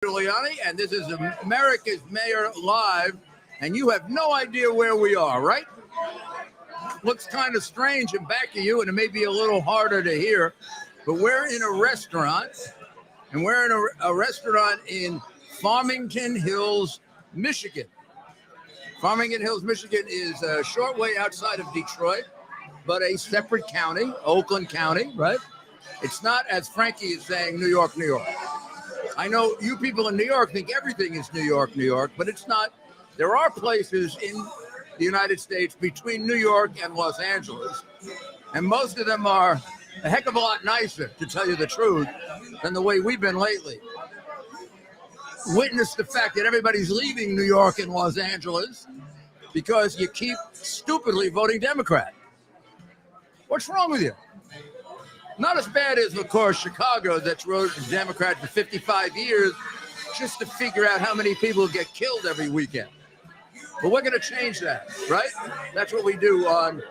Giuliani, and this is America's Mayor Live, and you have no idea where we are, right? Looks kind of strange in back of you, and it may be a little harder to hear, but we're in a restaurant, and we're in a restaurant in Farmington Hills, Michigan. Farmington Hills, Michigan is a short way outside of Detroit, but a separate county, Oakland County, right? It's not, as Frankie is saying, New York, New York. I know you people in New York think everything is New York, New York, but it's not. There are places in the United States between New York and Los Angeles, and most of them are a heck of a lot nicer, to tell you the truth, than the way we've been lately. Witness the fact that everybody's leaving New York and Los Angeles because you keep stupidly voting Democrat. What's wrong with you? Not as bad as, of course, Chicago, that's voted Democrat for 55 years just to figure out how many people get killed every weekend. But we're going to change that, right? That's what we do on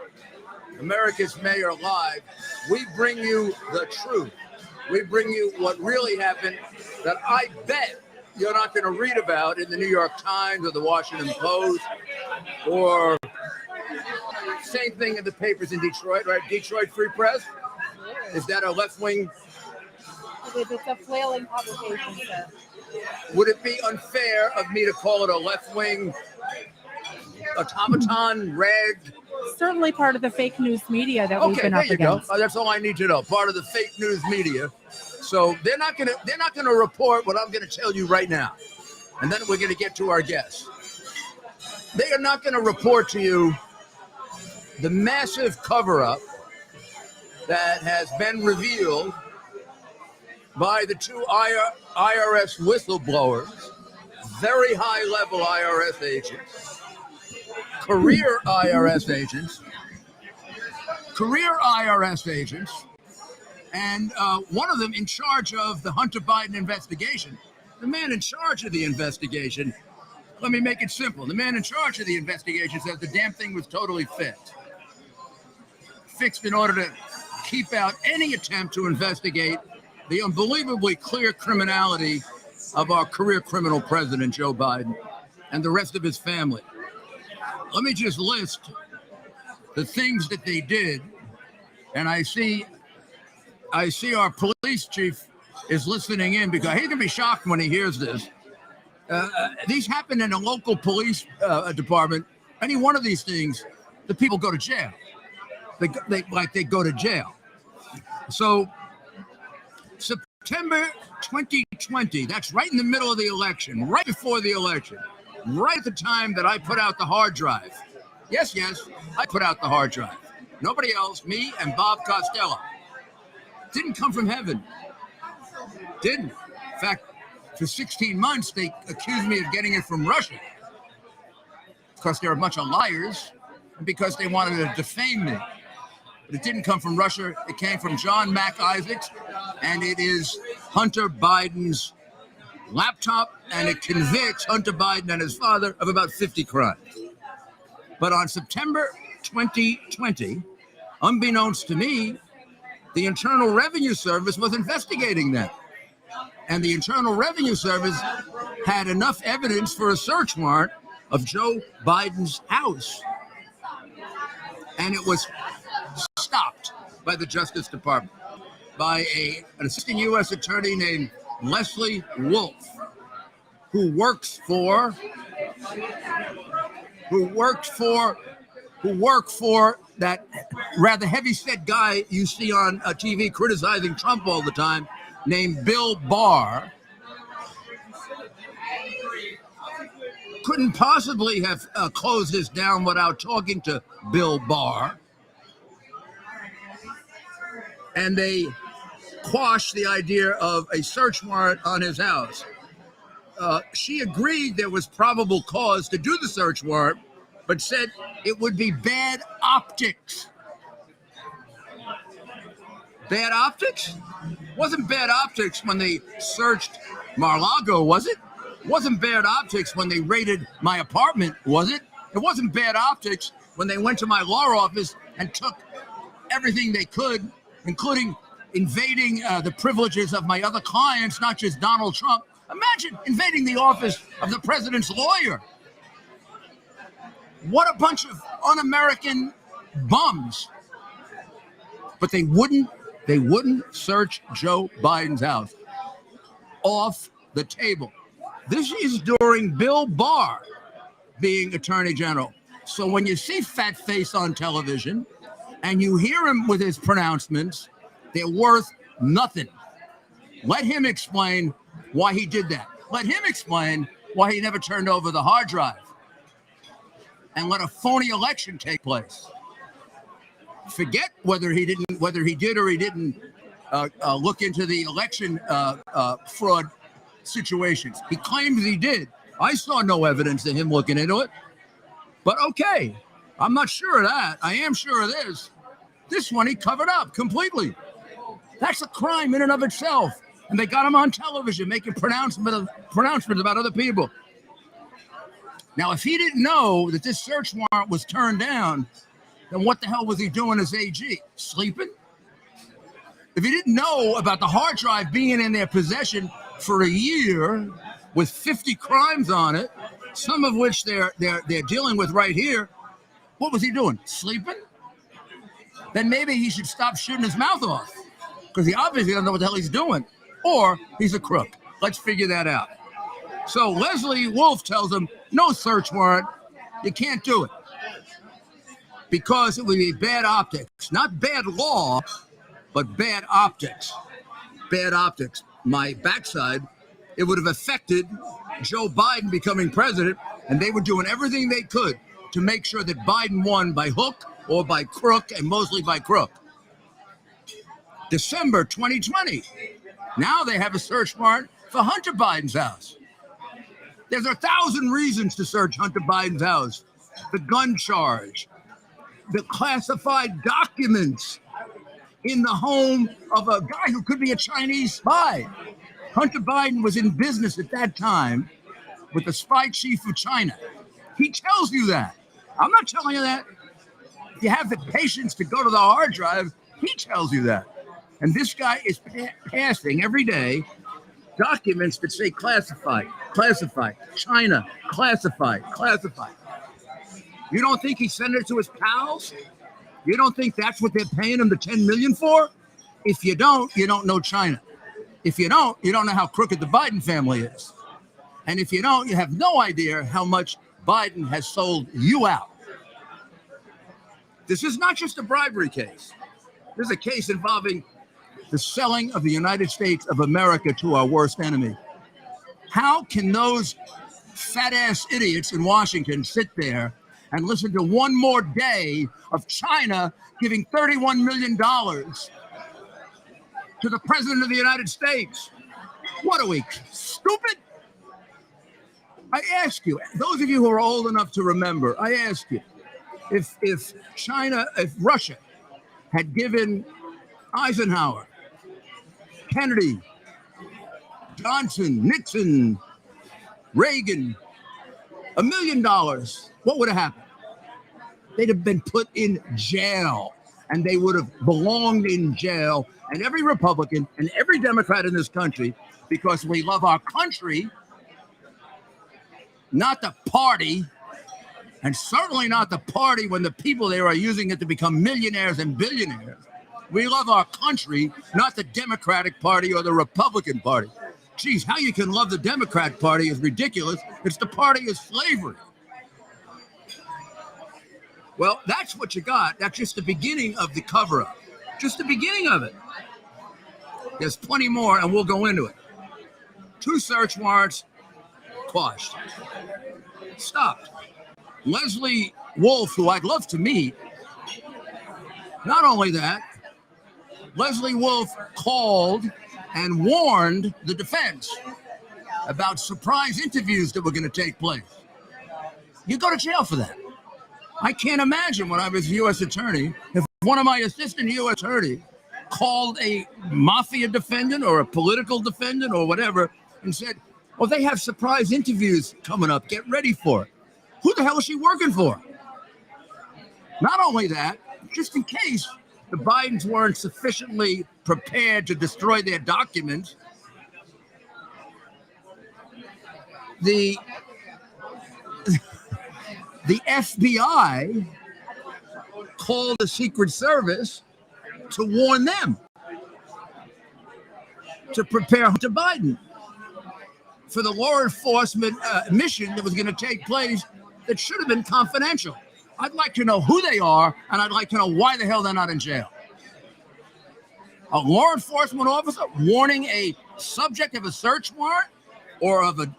America's Mayor Live. We bring you the truth. We bring you what really happened that I bet you're not going to read about in the New York Times or the Washington Post, or same thing in the papers in Detroit, right? Detroit Free Press. Is that a left-wing? It's a flailing publication, sir. Would it be unfair of me to call it a left-wing automaton, rag? Certainly part of the fake news media that we've been up against. Okay, there you go. That's all I need to know. Part of the fake news media. So they're not gonna report what I'm gonna tell you right now, and then we're gonna get to our guests. They are not gonna report to you the massive cover-up that has been revealed by the two IRS whistleblowers, very high-level IRS agents, career IRS agents, and one of them in charge of the Hunter Biden investigation. The man in charge of the investigation, let me make it simple. The man in charge of the investigation says the damn thing was totally fixed in order to keep out any attempt to investigate the unbelievably clear criminality of our career criminal president, Joe Biden, and the rest of his family. Let me just list the things that they did. And I see our police chief is listening in, because he's going to be shocked when he hears this. These happen in a local police department. Any one of these things, the people go to jail. They go to jail. So September 2020, that's right in the middle of the election, right before the election, right at the time that I put out the hard drive. Yes, I put out the hard drive. Nobody else, me and Bob Costello. Didn't come from heaven. Didn't. In fact, for 16 months, they accused me of getting it from Russia, because they're a bunch of liars and because they wanted to defame me. But it didn't come from Russia. It came from John Mac Isaacs, and it is Hunter Biden's laptop, and it convicts Hunter Biden and his father of about 50 crimes. But on September 2020, unbeknownst to me, the Internal Revenue Service was investigating that. And the Internal Revenue Service had enough evidence for a search warrant of Joe Biden's house. And it was stopped by the Justice Department, by an assistant U.S. attorney named Leslie Wolf, who worked for that rather heavy-set guy you see on TV criticizing Trump all the time, named Bill Barr. Couldn't possibly have closed this down without talking to Bill Barr. And they quashed the idea of a search warrant on his house. She agreed there was probable cause to do the search warrant, but said it would be bad optics. Bad optics? Wasn't bad optics when they searched Mar-a-Lago, was it? Wasn't bad optics when they raided my apartment, was it? It wasn't bad optics when they went to my law office and took everything they could, including invading the privileges of my other clients, not just Donald Trump, Imagine invading the office of the president's lawyer. What a bunch of un-American bums. But they wouldn't search Joe Biden's house. Off the table. This is during Bill Barr being Attorney General. So when you see Fat Face on television and you hear him with his pronouncements, they're worth nothing. Let him explain why he did that. Let him explain why he never turned over the hard drive and let a phony election take place. Forget whether he did or he didn't look into the election fraud situations. He claims he did. I saw no evidence of him looking into it. But okay, I'm not sure of that. I am sure of this. This one he covered up completely. That's a crime in and of itself. And they got him on television making pronouncements about other people. Now, if he didn't know that this search warrant was turned down, then what the hell was he doing as AG? Sleeping? If he didn't know about the hard drive being in their possession for a year with 50 crimes on it, some of which they're dealing with right here, what was he doing? Sleeping? Then maybe he should stop shooting his mouth off because he obviously doesn't know what the hell he's doing. Or he's a crook. Let's figure that out. So Leslie Wolf tells him, no search warrant. You can't do it. Because it would be bad optics. Not bad law, but bad optics. Bad optics. My backside, it would have affected Joe Biden becoming president, and they were doing everything they could to make sure that Biden won by hook or by crook, and mostly by crook. December 2020. Now they have a search warrant for Hunter Biden's house. There's 1,000 reasons to search Hunter Biden's house. The gun charge, the classified documents in the home of a guy who could be a Chinese spy. Hunter Biden was in business at that time with the spy chief of China. He tells you that. I'm not telling you that. If you have the patience to go to the hard drive, he tells you that. And this guy is passing every day documents that say classified, classified, China, classified, classified. You don't think he sent it to his pals? You don't think that's what they're paying him the $10 million for? If you don't know China. If you don't know how crooked the Biden family is. And if you don't, you have no idea how much Biden has sold you out. This is not just a bribery case. This is a case involving the selling of the United States of America to our worst enemy. How can those fat-ass idiots in Washington sit there and listen to one more day of China giving $31 million to the President of the United States? What are we, stupid? I ask you, those of you who are old enough to remember, I ask you, if Russia had given Eisenhower, Kennedy, Johnson, Nixon, Reagan, $1 million, what would have happened? They'd have been put in jail, and they would have belonged in jail. And every Republican and every Democrat in this country, because we love our country, not the party, and certainly not the party when the people there are using it to become millionaires and billionaires. We love our country, not the Democratic Party or the Republican Party. Geez, how you can love the Democrat Party is ridiculous. It's the party of slavery. Well, that's what you got. That's just the beginning of the cover-up. Just the beginning of it. There's plenty more, and we'll go into it. 2 search warrants quashed. Stopped. Leslie Wolf, who I'd love to meet. Not only that, Leslie Wolf called and warned the defense about surprise interviews that were going to take place. You go to jail for that. I can't imagine when I was U.S. attorney, if one of my assistant U.S. attorneys called a mafia defendant or a political defendant or whatever and said, well, they have surprise interviews coming up. Get ready for it. Who the hell is she working for? Not only that, just in case the Bidens weren't sufficiently prepared to destroy their documents, the FBI called the Secret Service to warn them to prepare to Biden for the law enforcement mission that was going to take place that should have been confidential. I'd like to know who they are, and I'd like to know why the hell they're not in jail. A law enforcement officer warning a subject of a search warrant or of a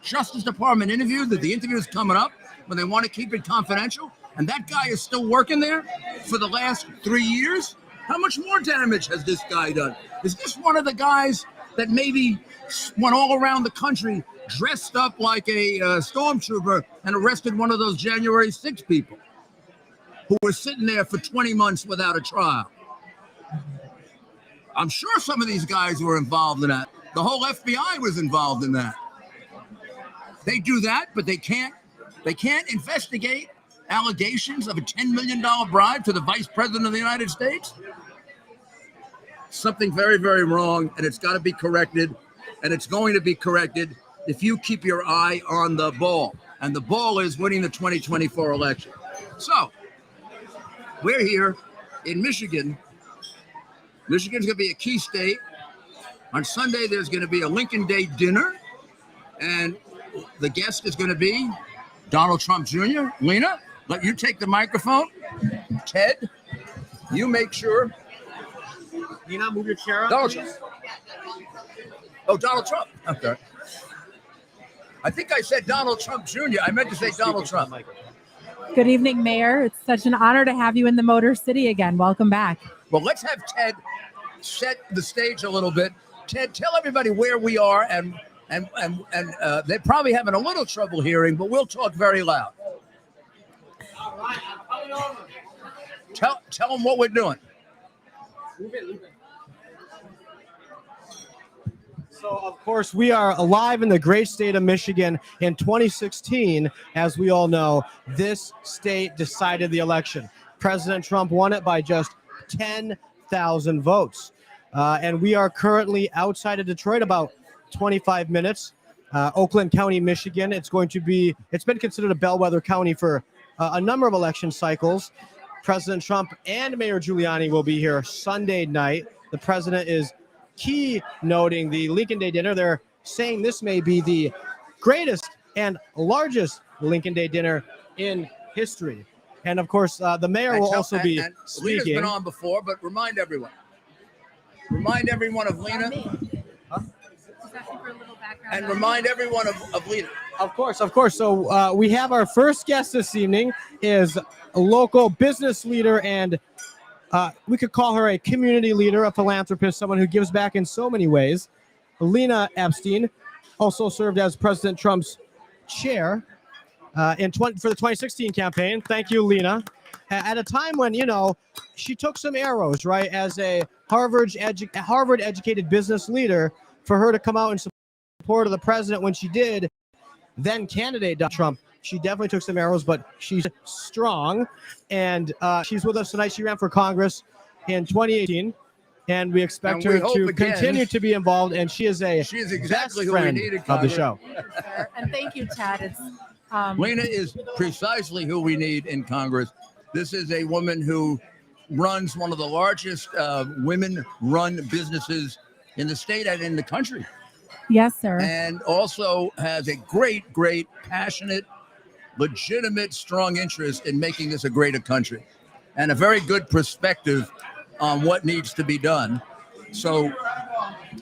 Justice Department interview that the interview is coming up when they want to keep it confidential, and that guy is still working there for the last 3 years? How much more damage has this guy done? Is this one of the guys that maybe went all around the country dressed up like a stormtrooper and arrested one of those January 6 people who were sitting there for 20 months without a trial? I'm sure some of these guys were involved in that. The whole FBI was involved in that. They do that, but they can't investigate allegations of a $10 million bribe to the Vice President of the United States. Something very, very wrong, and it's got to be corrected, and it's going to be corrected if you keep your eye on the ball, and the ball is winning the 2024 election. So we're here in Michigan. Michigan's going to be a key state. On Sunday, there's going to be a Lincoln Day dinner, and the guest is going to be Donald Trump Jr. Lena, let you take the microphone. Ted, you make sure. Can you not move your chair up, Donald please? Trump. Oh, Donald Trump. Okay. I think I said Donald Trump Jr. I meant to say Donald Trump. Good evening, Mayor. It's such an honor to have you in the Motor City again. Welcome back. Well, let's have Ted set the stage a little bit. Ted, tell everybody where we are, and they're probably having a little trouble hearing, but we'll talk very loud. Tell them what we're doing. So, of course, we are alive in the great state of Michigan. In 2016, as we all know, this state decided the election. President Trump won it by just 10,000 votes. And we are currently outside of Detroit, about 25 minutes. Oakland County, Michigan. It's been considered a bellwether county for a number of election cycles. President Trump and Mayor Giuliani will be here Sunday night. The president is keynoting the Lincoln Day dinner. They're saying this may be the greatest and largest Lincoln Day dinner in history. And of course, the mayor will also be speaking. Lena's been on before, but remind everyone of Lena. And remind everyone of Lena. Of course. So we have our first guest this evening is a local business leader, and we could call her a community leader, a philanthropist, someone who gives back in so many ways. Lena Epstein also served as President Trump's chair for the 2016 campaign. Thank you, Lena. At a time when, she took some arrows, right, as a Harvard-educated business leader, for her to come out in support of the president when she did, then candidate Donald Trump. She definitely took some arrows, but she's strong, and she's with us tonight. She ran for Congress in 2018, and we expect her to continue to be involved, and she is exactly who we need of the show. And thank you, Ted. Lena is precisely who we need in Congress. This is a woman who runs one of the largest women-run businesses in the state and in the country. Yes, sir. And also has a great, passionate, legitimate, strong interest in making this a greater country, and a very good perspective on what needs to be done. So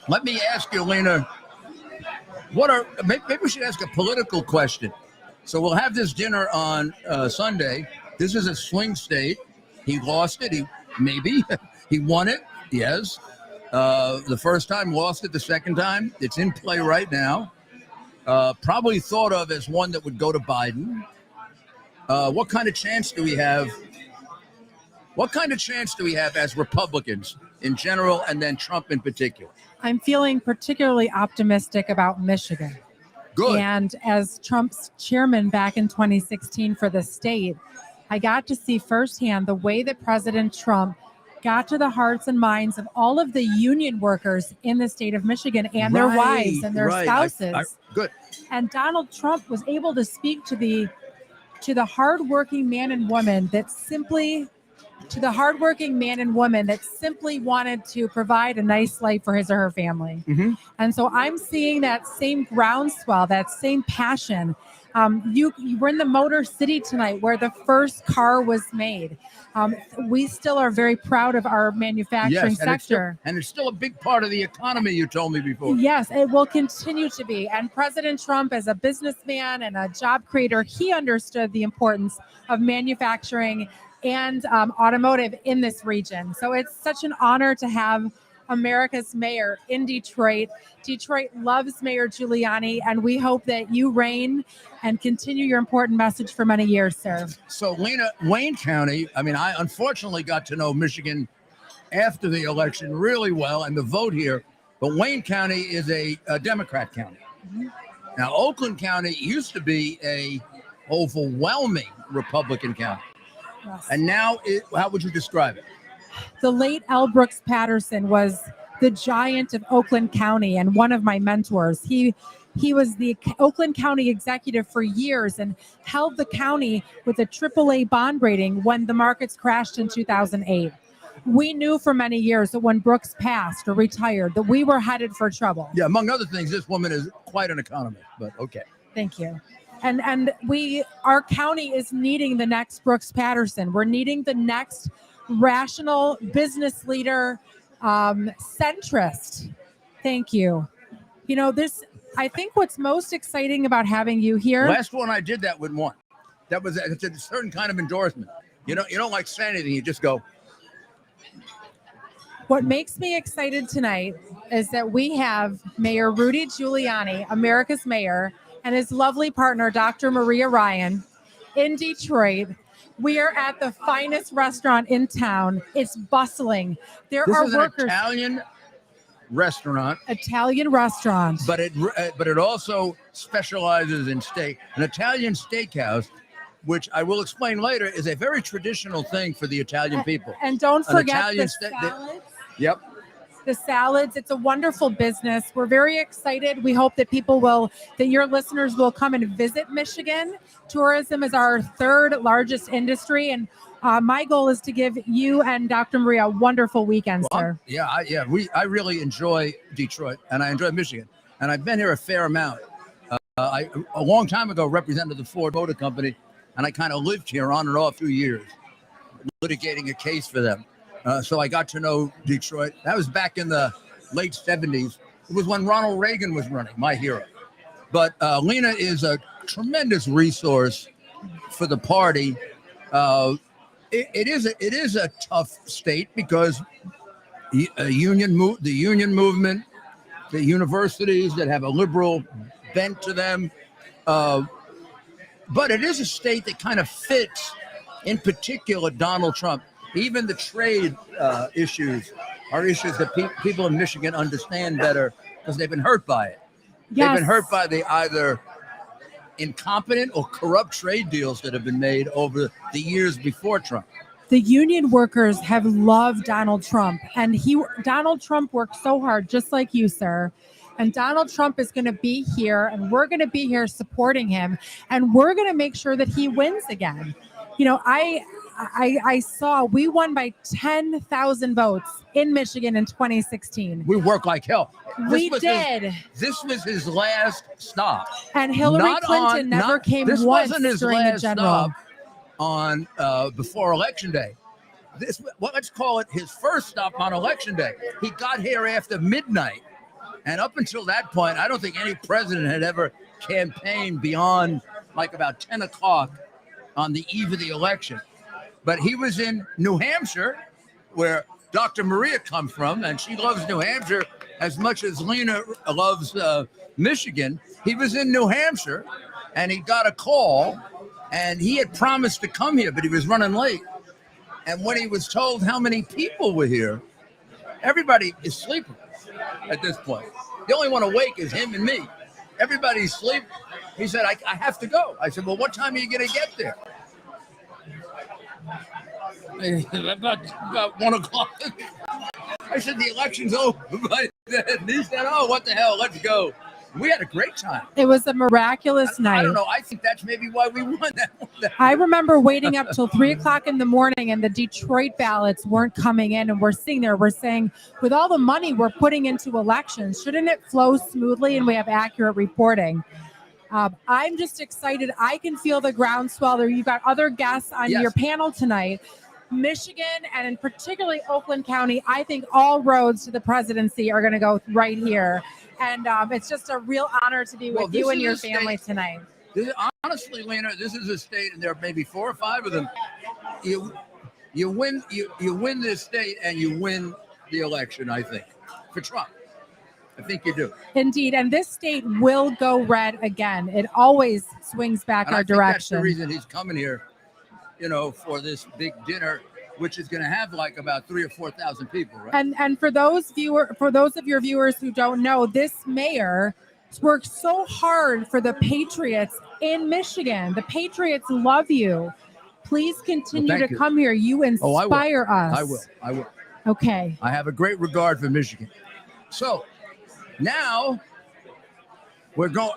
let me ask you, Lena, maybe we should ask a political question. So we'll have this dinner on Sunday. This is a swing state. He lost it. He won it. Yes. The first time, lost it the second time. It's in play right now. Probably thought of as one that would go to Biden. What kind of chance do we have? What kind of chance do we have as Republicans in general, and then Trump in particular? I'm feeling particularly optimistic about Michigan. Good. And as Trump's chairman back in 2016 for the state, I got to see firsthand the way that President Trump got to the hearts and minds of all of the union workers in the state of Michigan and their wives and their spouses. Good. And Donald Trump was able to speak to the hardworking man and woman that simply wanted to provide a nice life for his or her family. Mm-hmm. And so I'm seeing that same groundswell, that same passion. You were in the Motor City tonight where the first car was made. We still are very proud of our manufacturing sector. And it's still a big part of the economy, you told me before. Yes, it will continue to be. And President Trump, as a businessman and a job creator, he understood the importance of manufacturing and automotive in this region. So it's such an honor to have America's mayor in Detroit. Detroit loves Mayor Giuliani, and we hope that you reign and continue your important message for many years, sir. So, Lena, Wayne County, I unfortunately got to know Michigan after the election really well and the vote here, but Wayne County is a Democrat county. Mm-hmm. Now, Oakland County used to be a overwhelming Republican county. Yes. And now, how would you describe it? The late L. Brooks Patterson was the giant of Oakland County and one of my mentors. He was the Oakland County executive for years and held the county with a AAA bond rating when the markets crashed in 2008. We knew for many years that when Brooks passed or retired that we were headed for trouble. Yeah, among other things, this woman is quite an economist, but okay. Thank you. And our county is needing the next Brooks Patterson. We're needing the next rational business leader, centrist. Thank you. I think what's most exciting about having you here. Last one I did that with one. It's a certain kind of endorsement. You don't like say anything, you just go. What makes me excited tonight is that we have Mayor Rudy Giuliani, America's mayor, and his lovely partner, Dr. Maria Ryan, in Detroit. We are at the finest restaurant in town. It's bustling. This is workers. An Italian restaurant. But it also specializes in steak. An Italian steakhouse, which I will explain later, is a very traditional thing for the Italian people. And don't forget the salads. Yep. The salads. It's a wonderful business. We're very excited. We hope that your listeners will come and visit Michigan. Tourism is our third largest industry. And my goal is to give you and Dr. Maria a wonderful weekend, sir. I really enjoy Detroit and I enjoy Michigan. And I've been here a fair amount. I a long time ago represented the Ford Motor Company, and I kind of lived here on and off 2 years, litigating a case for them. So I got to know Detroit. That was back in the late 70s. It was when Ronald Reagan was running, my hero. But Lena is a tremendous resource for the party. It is a tough state because the union movement, the universities that have a liberal bent to them. But it is a state that kind of fits, in particular, Donald Trump. Even the trade issues are issues that people in Michigan understand better because they've been hurt by it. Yes. They've been hurt by the either incompetent or corrupt trade deals that have been made over the years before Trump. The union workers have loved Donald Trump, and Donald Trump worked so hard, just like you, sir. And Donald Trump is going to be here, and we're going to be here supporting him, and we're going to make sure that he wins again. I saw we won by 10,000 votes in Michigan in 2016. We work like hell. We did. This was his last stop. And Hillary Clinton never came once during the general. On before Election Day. Let's call it his first stop on Election Day. He got here after midnight. And up until that point, I don't think any president had ever campaigned beyond like about 10 o'clock on the eve of the election. But he was in New Hampshire, where Dr. Maria comes from, and she loves New Hampshire as much as Lena loves Michigan. He was in New Hampshire, and he got a call, and he had promised to come here, but he was running late. And when he was told how many people were here, everybody is sleeping at this point. The only one awake is him and me. Everybody's sleeping. He said, I have to go. I said, well, what time are you going to get there? about 1 o'clock. I said the election's over, but he said, "Oh, what the hell? Let's go." We had a great time. It was a miraculous night. I don't know. I think that's maybe why we won that. I remember waiting up till 3 o'clock in the morning, and the Detroit ballots weren't coming in, and we're sitting there. We're saying, with all the money we're putting into elections, shouldn't it flow smoothly and we have accurate reporting? I'm just excited. I can feel the groundswell there. You've got other guests on your panel tonight. Michigan, and in particularly Oakland County, I think all roads to the presidency are going to go right here. And it's just a real honor to be with you and your family tonight. Honestly, Lena, this is a state, and there are maybe 4 or 5 of them. You win this state, and you win the election, I think, for Trump. I think you do. Indeed. And this state will go red again. It always swings back our direction. That's the reason he's coming here, for this big dinner, which is going to have like about 3,000 or 4,000 people, right? And for those of your viewers who don't know, this mayor works so hard for the Patriots in Michigan. The Patriots love you. Please continue to come here. You inspire us. I will. Okay. I have a great regard for Michigan. So now we're going.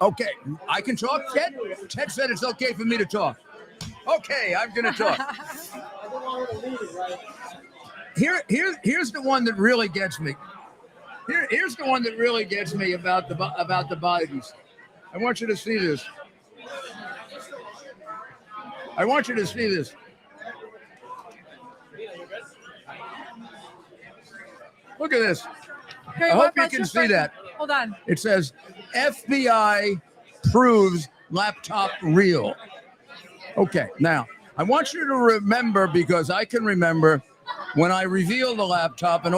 Okay, I can talk, Ted? Ted said it's okay for me to talk. Okay, I'm going to talk. Here's the one that really gets me. Here's the one that really gets me about the Bidens. I want you to see this. Look at this. Harry, I hope you can see that. Hold on. It says, FBI proves laptop real. Okay, now, I want you to remember, because I can remember when I revealed the laptop in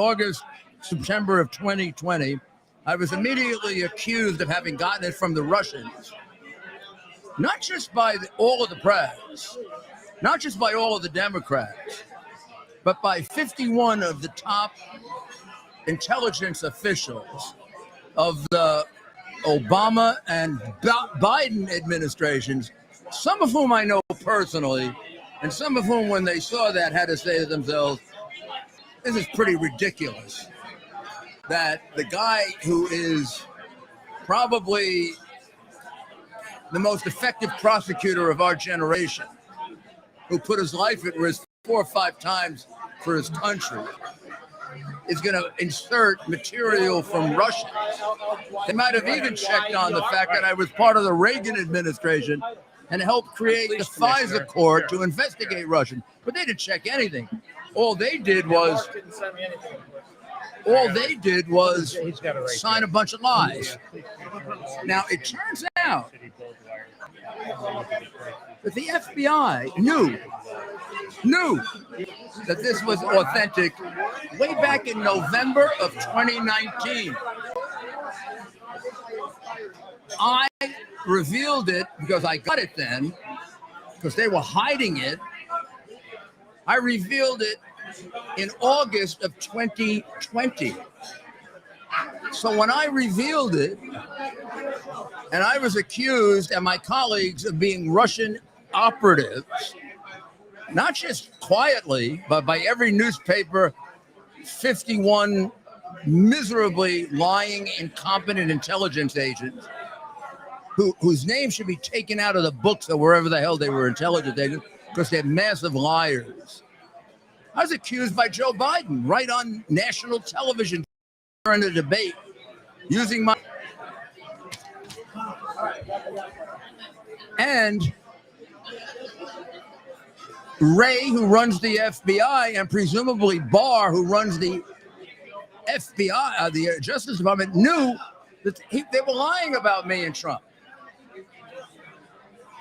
September of 2020, I was immediately accused of having gotten it from the Russians. Not just by all of the press, not just by all of the Democrats, but by 51 of the top intelligence officials of the Obama and Biden administrations, some of whom I know personally, and some of whom, when they saw that, had to say to themselves, this is pretty ridiculous that the guy who is probably the most effective prosecutor of our generation, who put his life at risk 4 or 5 times for his country, is going to insert material from Russia. They might have even checked on the fact that I was part of the Reagan administration and helped create the FISA court to investigate Russian. But they didn't check anything. All they did was sign a bunch of lies. Now, it turns out that the FBI knew that this was authentic way back in November of 2019. I revealed it because I got it then, because they were hiding it. I revealed it in August of 2020. So when I revealed it, and I was accused and my colleagues of being Russian operatives, not just quietly, but by every newspaper, 51 miserably lying, incompetent intelligence agents whose names should be taken out of the books or wherever the hell they were intelligence agents because they're massive liars. I was accused by Joe Biden right on national television during the debate using my... And Wray, who runs the FBI, and presumably Barr, who runs the FBI, the Justice Department, knew that they were lying about me and Trump.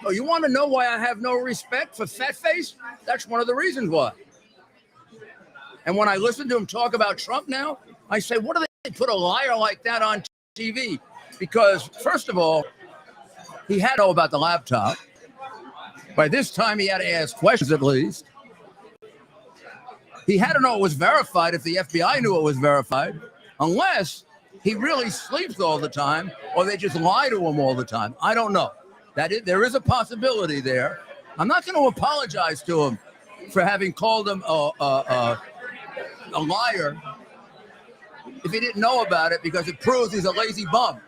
Oh, you want to know why I have no respect for fat face? That's one of the reasons why. And when I listen to him talk about Trump now, I say, what do they put a liar like that on TV? Because, first of all, he had to know about the laptop. By this time, he had to ask questions at least. He had to know it was verified if the FBI knew it was verified, unless he really sleeps all the time or they just lie to him all the time. I don't know. There is a possibility there. I'm not going to apologize to him for having called him a liar if he didn't know about it, because it proves he's a lazy bum.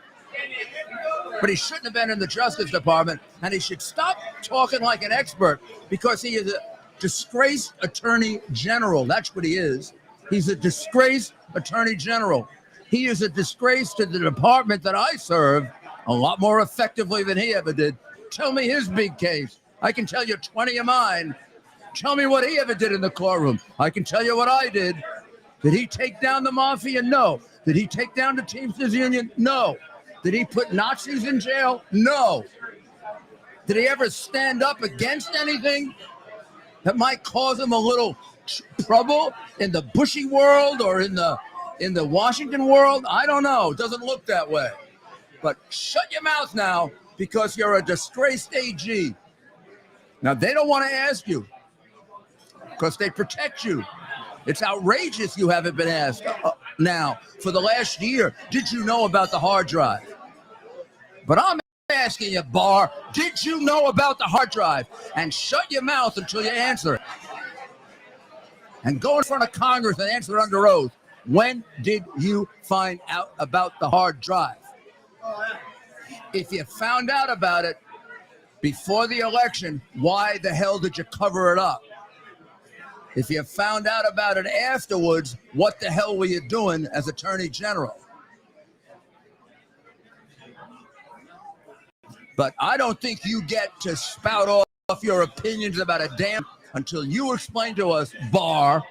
But he shouldn't have been in the Justice Department, and he should stop talking like an expert, because he is a disgraced attorney general. That's what he is. He's a disgraced attorney general. He is a disgrace to the department that I serve a lot more effectively than he ever did. Tell me his big case. I can tell you 20 of mine. Tell me what he ever did in the courtroom. I can tell you what I did. Did he take down the mafia? No. Did he take down the Teamsters Union? No. Did he put Nazis in jail? No. Did he ever stand up against anything that might cause him a little trouble in the Bushy world or in the Washington world? I don't know. It doesn't look that way. But shut your mouth now, because you're a disgraced AG. Now, they don't want to ask you because they protect you. It's outrageous you haven't been asked now for the last year. Did you know about the hard drive? But I'm asking you, Barr, did you know about the hard drive? And shut your mouth until you answer it. And go in front of Congress and answer it under oath. When did you find out about the hard drive? If you found out about it before the election, why the hell did you cover it up? If you found out about it afterwards, what the hell were you doing as Attorney General? But I don't think you get to spout off your opinions about a damn until you explain to us, Barr,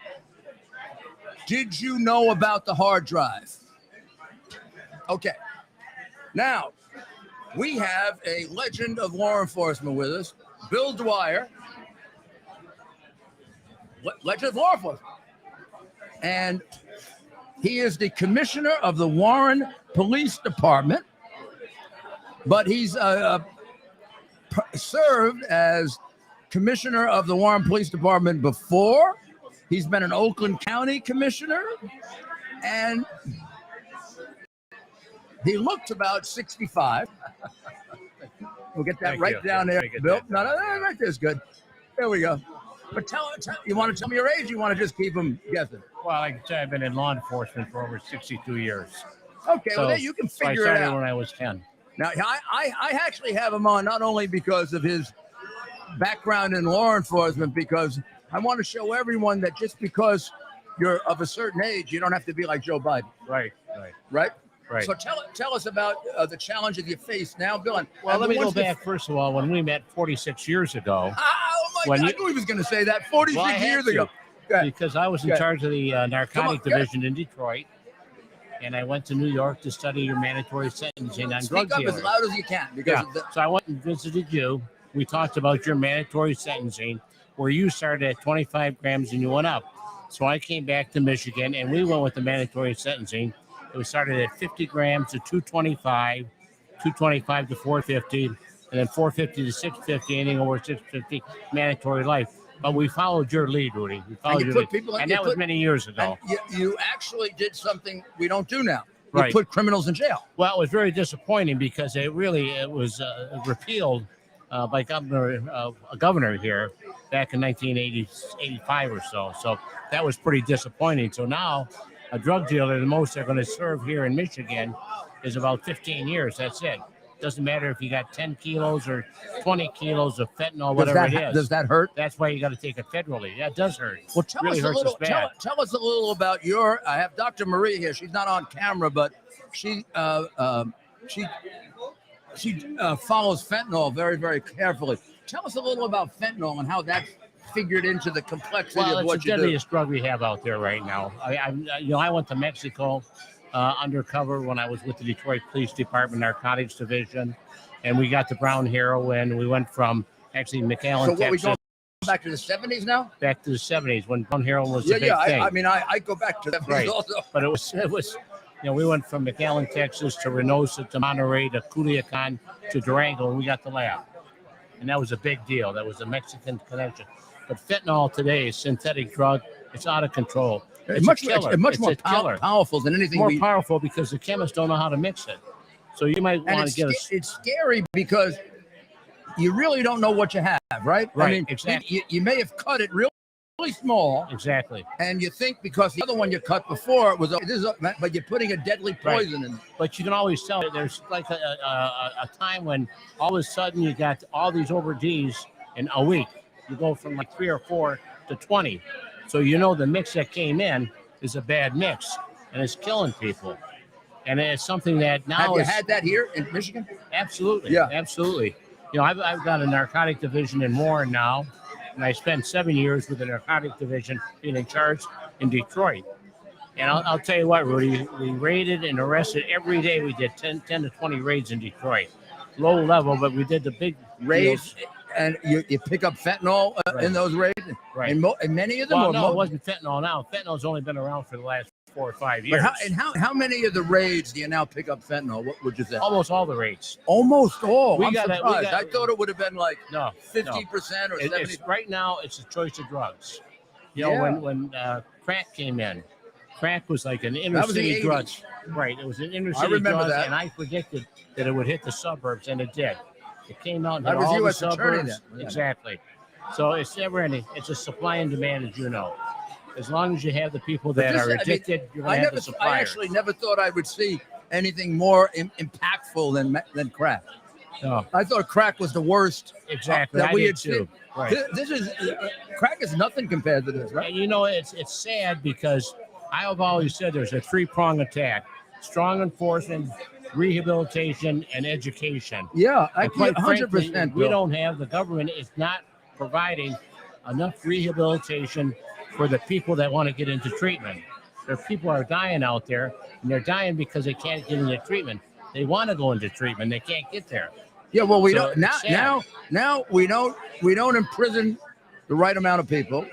did you know about the hard drive? Okay. Now, we have a legend of law enforcement with us, Bill Dwyer, legend of law enforcement. And he is the commissioner of the Warren Police Department, but he's served as commissioner of the Warren Police Department before. He's been an Oakland County commissioner, and he looked about 65. We'll get that right down there, Bill. No, right there's good. There we go. But tell you want to tell me your age? You want to just keep them guessing? Well, like I said, I've been in law enforcement for over 62 years. Okay, so, well, you can figure I it out. When I was 10. Now, I actually have him on not only because of his background in law enforcement, because I want to show everyone that just because you're of a certain age, you don't have to be like Joe Biden. Right. So tell us about the challenges you face now, Bill. Well, let me go back, first of all, when we met 46 years ago. Oh, my God, I knew he was going to say that 46 years ago. Because I was in charge of the narcotic division in Detroit, and I went to New York to study your mandatory sentencing on drug dealers. Speak up as loud as you can. So I went and visited you. We talked about your mandatory sentencing, where you started at 25 grams and you went up. So I came back to Michigan, and we went with the mandatory sentencing. It was started at 50 grams to 225, 225 to 450, and then 450 to 650, anything over 650, mandatory life. But we followed your lead, Rudy. We followed your lead. And that was many years ago. You actually did something we don't do now. You Right. put criminals in jail. Well, it was very disappointing because it was repealed by a governor here back in 1985 or so. So that was pretty disappointing. So now a drug dealer, the most they're going to serve here in Michigan is about 15 years. That's it. Doesn't matter if you got 10 kilos or 20 kilos of fentanyl, whatever it is. Does that hurt? That's why you got to take it federally. That does hurt. Well, tell us a little about your. I have Dr. Marie here. She's not on camera, but she follows fentanyl very, very carefully. Tell us a little about fentanyl and how that's figured into the complexity of what you do. Well, it's the deadliest drug we have out there right now. I went to Mexico undercover when I was with the Detroit Police Department Narcotics Division, and we got the brown heroin. We went from actually McAllen, Texas. We going back to the 70s now? Back to the 70s when brown heroin was the big thing. I go back to the 70s also. But it was. We went from McAllen, Texas to Reynosa to Monterey to Culiacan to Durango, and we got the lab. And that was a big deal. That was a Mexican connection. But fentanyl today is synthetic drug. It's out of control. It's much a killer. It's much it's more a killer. Powerful than anything. More powerful because the chemists don't know how to mix it. So you might want to get it's scary because you really don't know what you have, right? Right, I mean, exactly. you may have cut it really small, Exactly. and you think because the other one you cut before was but you're putting a deadly poison in. But you can always tell that there's like a time when all of a sudden you got all these overdees in a week. You go from like 3 or 4 to 20. So you know the mix that came in is a bad mix, and it's killing people. And it's something that now Have you had that here in Michigan? Absolutely. Yeah. Absolutely. You know, I've got a narcotic division in Warren now, and I spent 7 years with the narcotic division being in charge in Detroit. And I'll tell you what, Rudy, we raided and arrested every day. We did 10 to 20 raids in Detroit. Low level, but we did the big Raids, deals. and you pick up fentanyl in those raids? Right. And many of them? Well, no, it wasn't fentanyl now. Fentanyl's only been around for the last 4 or 5 years. But how many of the raids do you now pick up fentanyl? What would you say? Almost all the raids. Almost all. We I'm got it. surprised. I thought it would have been like No, 50% or 70%. Right now, it's a choice of drugs. You know, when crack came in, crack was like an inner city drug. Right, it was an inner city drug, and I predicted that it would hit the suburbs, and it did. It came out and hit all the suburbs. Exactly. So it's never ending. It's a supply and demand, as you know. As long as you have the people that are addicted, you're going to have the suppliers. I actually never thought I would see anything more impactful than crack. No. I thought crack was the worst. Exactly. That we had too. seen. Right. This is crack is nothing compared to this, right? And you know, it's sad because I have always said there's a 3-prong attack: strong enforcement, rehabilitation, and education. Yeah, I quite 100%. We don't have, the government is not providing enough rehabilitation for the people that want to get into treatment. There people are dying out there, and they're dying because they can't get into treatment. They want to go into treatment, they can't get there. Yeah, well, we don't now we don't imprison the right amount of people.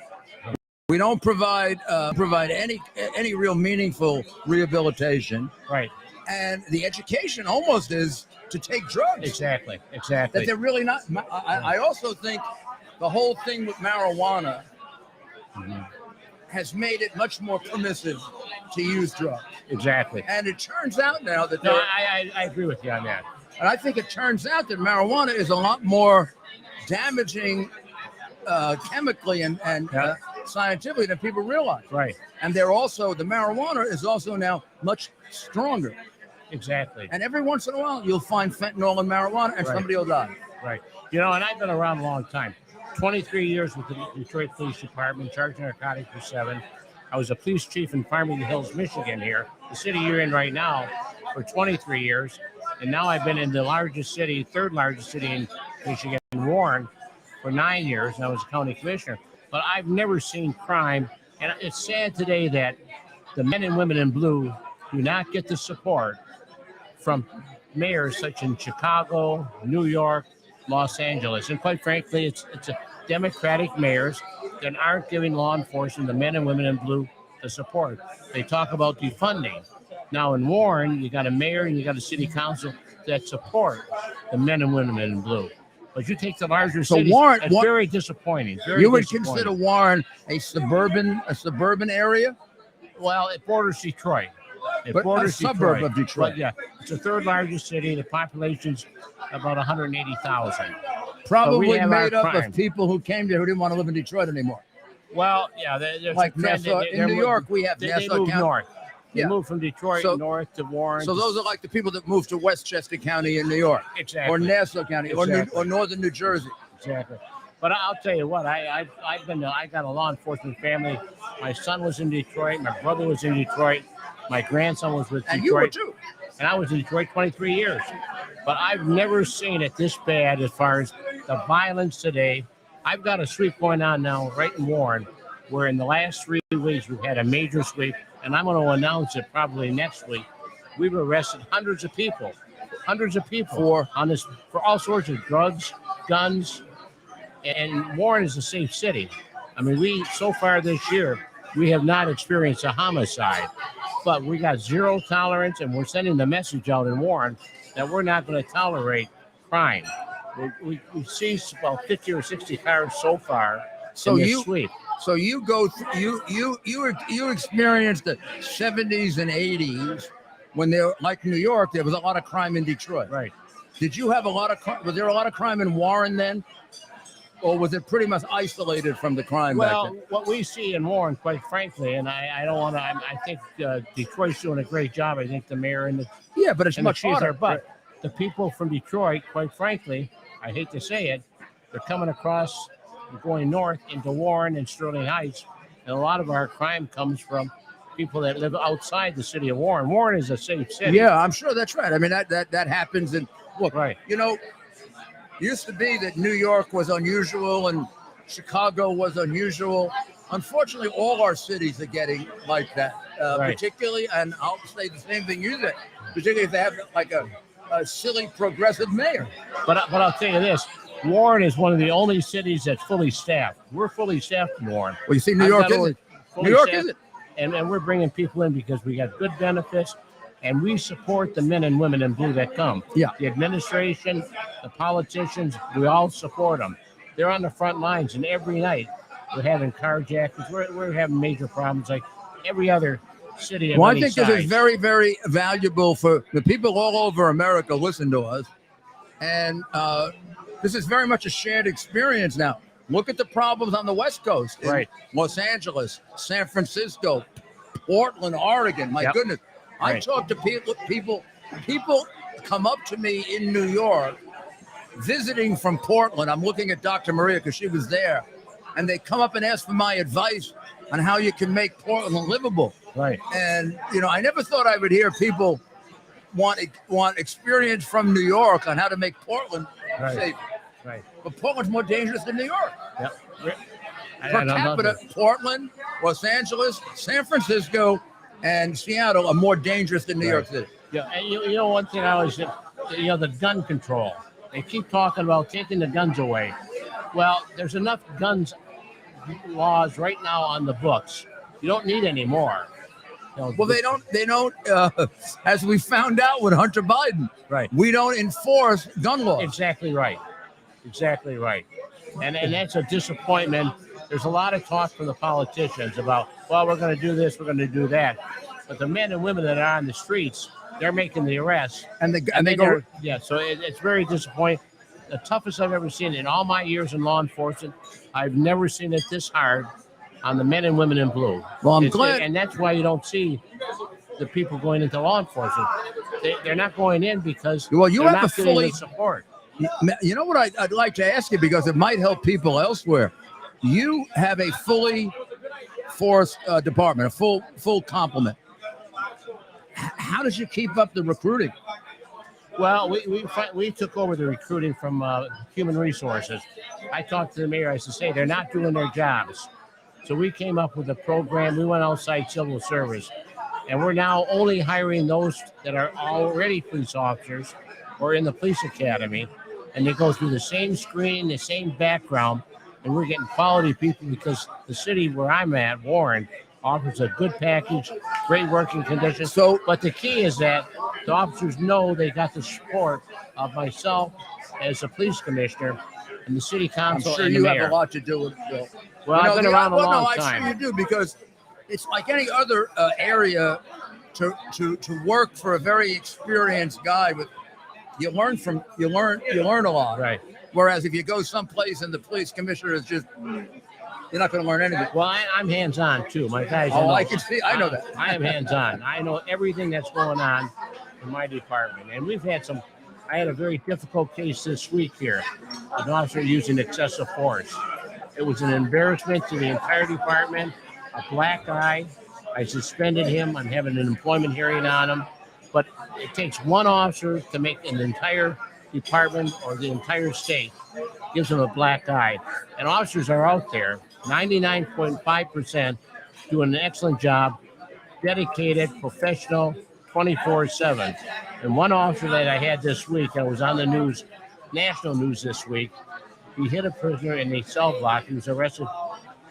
We don't provide any real meaningful rehabilitation. Right. And the education almost is to take drugs. Exactly. That they're really not. I also think the whole thing with marijuana has made it much more permissive to use drugs. Exactly. And it turns out now that I agree with you on that. And I think it turns out that marijuana is a lot more damaging chemically and scientifically than people realize. Right. And the marijuana is also now much stronger. Exactly. And every once in a while, you'll find fentanyl in marijuana and somebody will die. Right. You know, and I've been around a long time. 23 years with the Detroit Police Department, in charge of narcotics for 7. I was a police chief in Farmington Hills, Michigan here, the city you're in right now, for 23 years. And now I've been in the third largest city in Michigan, Warren, for 9 years, and I was a county commissioner. But I've never seen crime. And it's sad today that the men and women in blue do not get the support from mayors such in Chicago, New York, Los Angeles. And quite frankly, it's a Democratic mayors that aren't giving law enforcement, the men and women in blue, the support. They talk about defunding. Now in Warren, you got a mayor and you got a city council that support the men and women in blue. But you take the larger cities, it's very disappointing. You would consider Warren a suburban area? Well, it borders Detroit. It but borders a suburb of Detroit. But yeah, it's the third largest city. The population's about 180,000. Probably made up of people who came there who didn't want to live in Detroit anymore. Well, yeah, there's like Nassau. In New York, we have Nassau County. North. They moved from Detroit north to Warren. So those are like the people that moved to Westchester County in New York. Exactly. Or Nassau County or northern New Jersey. Exactly. But I'll tell you what, I got a law enforcement family. My son was in Detroit. My brother was in Detroit. My grandson was with Detroit. And you were too. And I was in Detroit 23 years. But I've never seen it this bad as far as the violence today. I've got a sweep going on now right in Warren, where in the last 3 weeks we've had a major sweep, and I'm going to announce it probably next week. We've arrested hundreds of people for all sorts of drugs, guns, and Warren is a safe city. I mean, so far this year, we have not experienced a homicide, but we got zero tolerance, and we're sending the message out in Warren that we're not going to tolerate crime. We've seized about 50 or 60 cars so far. So you experienced the 70s and 80s when they were like New York. There was a lot of crime in Detroit. Right. Did you have a lot of? Was there a lot of crime in Warren then, or was it pretty much isolated from the crime back Well, then? what we see in Warren, quite frankly, and I don't want to. I think Detroit's doing a great job. I think the mayor and the Yeah, but it's and the much chiefs harder. are. But the people from Detroit, quite frankly, I hate to say it, they're coming across, going north into Warren and Sterling Heights, and a lot of our crime comes from people that live outside the city of Warren. Warren is a safe city. Yeah, I'm sure that's right. I mean, that happens. And look, Right. you know, used to be that New York was unusual and Chicago was unusual. Unfortunately, all our cities are getting like that, Right. particularly, and I'll say the same thing you said, particularly if they have like a silly progressive mayor. But I'll tell you this. Warren is one of the only cities that's fully staffed. We're fully staffed in Warren. Well, you see, New I've York got over isn't. fully New York staffed, isn't. And we're bringing people in because we got good benefits, and we support the men and women in blue that come. Yeah. The administration, the politicians, we all support them. They're on the front lines, and every night we're having carjackings. We're having major problems like every other city. Well, I think this is very, very valuable for the people all over America listen to us. And this is very much a shared experience now. Look at the problems on the West Coast. In Right. Los Angeles, San Francisco, Portland, Oregon. My Yep. goodness. I Right. talk to people come up to me in New York visiting from Portland. I'm looking at Dr. Maria because she was there. And they come up and ask for my advice on how you can make Portland livable. Right. And, you know, I never thought I would hear people want experience from New York on how to make Portland Right. safe. Right. But Portland's more dangerous than New York. Yep. Per capita, Portland, Los Angeles, San Francisco, and Seattle are more dangerous than New York City. Yeah, and you know one thing I always said, the gun control. They keep talking about taking the guns away. Well, there's enough guns laws right now on the books. You don't need any more. Well, they don't. As we found out with Hunter Biden, Right. we don't enforce gun laws. Exactly right. Exactly right. And that's a disappointment. There's a lot of talk from the politicians about, well, we're going to do this, we're going to do that. But the men and women that are on the streets, they're making the arrests. And they go. Yeah, so it's very disappointing. The toughest I've ever seen in all my years in law enforcement. I've never seen it this hard on the men and women in blue. Well, I'm glad. And that's why you don't see the people going into law enforcement. They're not going in because Well, you they're have not a getting fully- the support. You know what I'd like to ask you, because it might help people elsewhere. You have a fully force department, a full complement. How did you keep up the recruiting? Well, we took over the recruiting from human resources. I talked to the mayor. I said, "Hey, they're not doing their jobs." So we came up with a program. We went outside civil service, and we're now only hiring those that are already police officers or in the police academy, and they go through the same screening, the same background, and we're getting quality people because the city where I'm at, Warren, offers a good package, great working conditions. So- but the key is that the officers know they got the support of myself as a police commissioner and the city I'm council sure and the you mayor. have a lot to do with it, Bill. Well, I've been around a long I'm time. sure you do, because it's like any other area to work for a very experienced guy. With you learn a lot. Right. Whereas if you go someplace and the police commissioner is just, you're not going to learn anything. Well, I'm hands-on too. My guys. Oh, know. I can see. I know that. I am hands-on. I know everything that's going on in my department, and we've had some. I had a very difficult case this week here. An officer using excessive force. It was an embarrassment to the entire department. A black guy. I suspended him. I'm having an employment hearing on him. But it takes one officer to make an entire department or the entire state. Gives them a black eye. And officers are out there, 99.5%, doing an excellent job, dedicated, professional, 24/7. And one officer that I had this week, I was on the news, national news this week, he hit a prisoner in a cell block. He was arrested,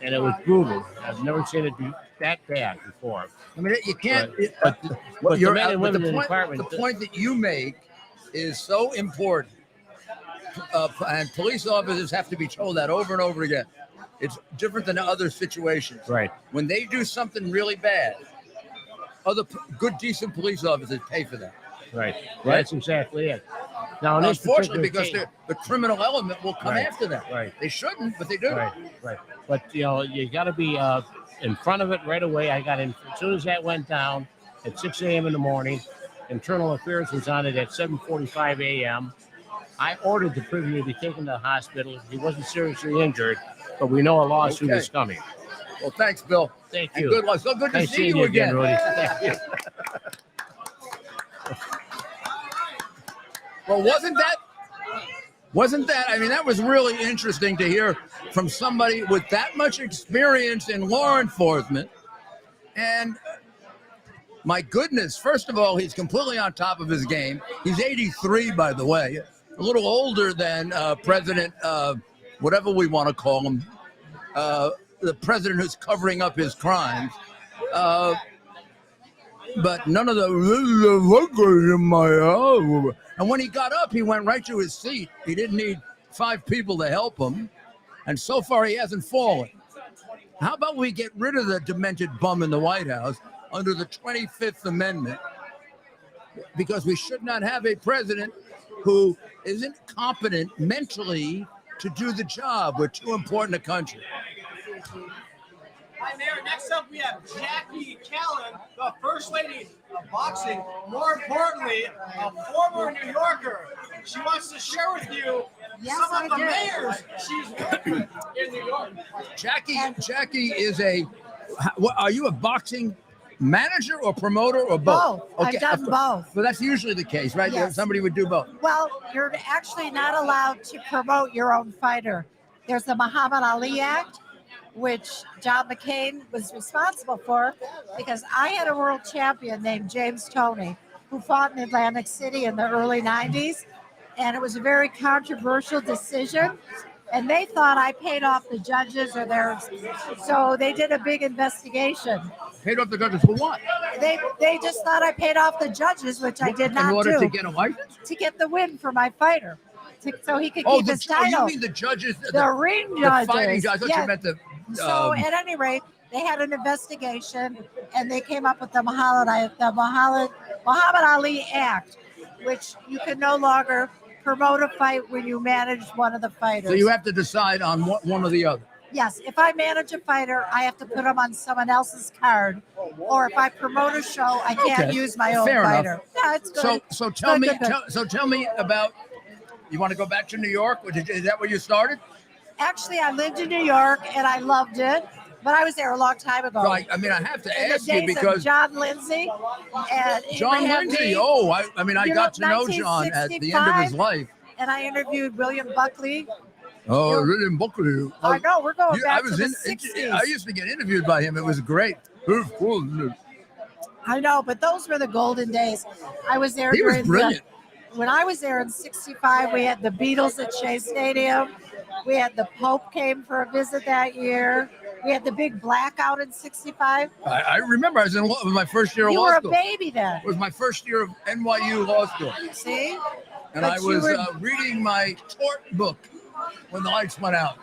and it was brutal. I've never seen it be that bad before. I mean, you can't. But the you're men and but women in the the department. point that you make is so important, and police officers have to be told that over and over again. It's different than other situations. Right. When they do something really bad, other good, decent police officers pay for that. Right. That's exactly it. Now, in this Unfortunately, particular because the criminal element will come Right, after that. right. They shouldn't, but they do. Right. But you got to be in front of it right away. I got in as soon as that went down at 6 a.m. in the morning. Internal Affairs was on it at 7:45 a.m. I ordered the prisoner to be taken to the hospital. He wasn't seriously injured, but we know a lawsuit is coming. Well, thanks, Bill. Thank And you. good luck. So good to Nice see seeing you again. Rudy. Thank you. Well, wasn't that? I mean, that was really interesting to hear from somebody with that much experience in law enforcement. And my goodness, first of all, he's completely on top of his game. He's 83, by the way, a little older than President, whatever we want to call him, the president who's covering up his crimes. But none of the in my house. And when he got up, he went right to his seat. He didn't need 5 people to help him. And so far, he hasn't fallen. How about we get rid of the demented bum in the White House under the 25th Amendment? Because we should not have a president who isn't competent mentally to do the job. We're too important a country. Hi, Mayor. Next up, we have Jackie Callan, the First Lady of Boxing. More importantly, a former New Yorker. She wants to share with you some of the mayors she's worked with in New York. Jackie is are you a boxing manager or promoter or both? Both. I've done both. Well, that's usually the case, right? Yes. Somebody would do both. Well, you're actually not allowed to promote your own fighter. There's the Muhammad Ali Act, which John McCain was responsible for, because I had a world champion named James Toney who fought in Atlantic City in the early 90s, and it was a very controversial decision, and they thought I paid off the judges so they did a big investigation. Paid off the judges for what? They just thought I paid off the judges, which I did not do. In order to get a wife? To get the win for my fighter, so he could keep his Oh, title. you mean the judges? The ring judges. The fighting judges. I thought you meant the... So at any rate, they had an investigation, and they came up with the Muhammad Ali Act, which you can no longer promote a fight when you manage one of the fighters. So you have to decide on one or the other. Yes, if I manage a fighter, I have to put him on someone else's card, or if I promote a show, I can't use my own Fair fighter. enough. Yeah, it's good. So tell me, Good. tell me about. You want to go back to New York? Is that where you started? Actually, I lived in New York and I loved it, but I was there a long time ago. Right. I mean, I have to In ask the you days because of John Lindsay and John Abraham Lindsay. Reed, Oh, I got to know John at the end of his 1965. life. and I interviewed William Buckley. Oh, William Buckley. I know, we're going back to the 60s. I used to get interviewed by him. It was great. I know, but those were the golden days. I was there He was during brilliant. when I was there in 65, we had the Beatles at Shea Stadium. We had the Pope came for a visit that year. We had the big blackout in 65. I remember I was in my first year of You law were a school. baby then. It was my first year of NYU law school. See? And But I you was were- reading my tort book when the lights went out.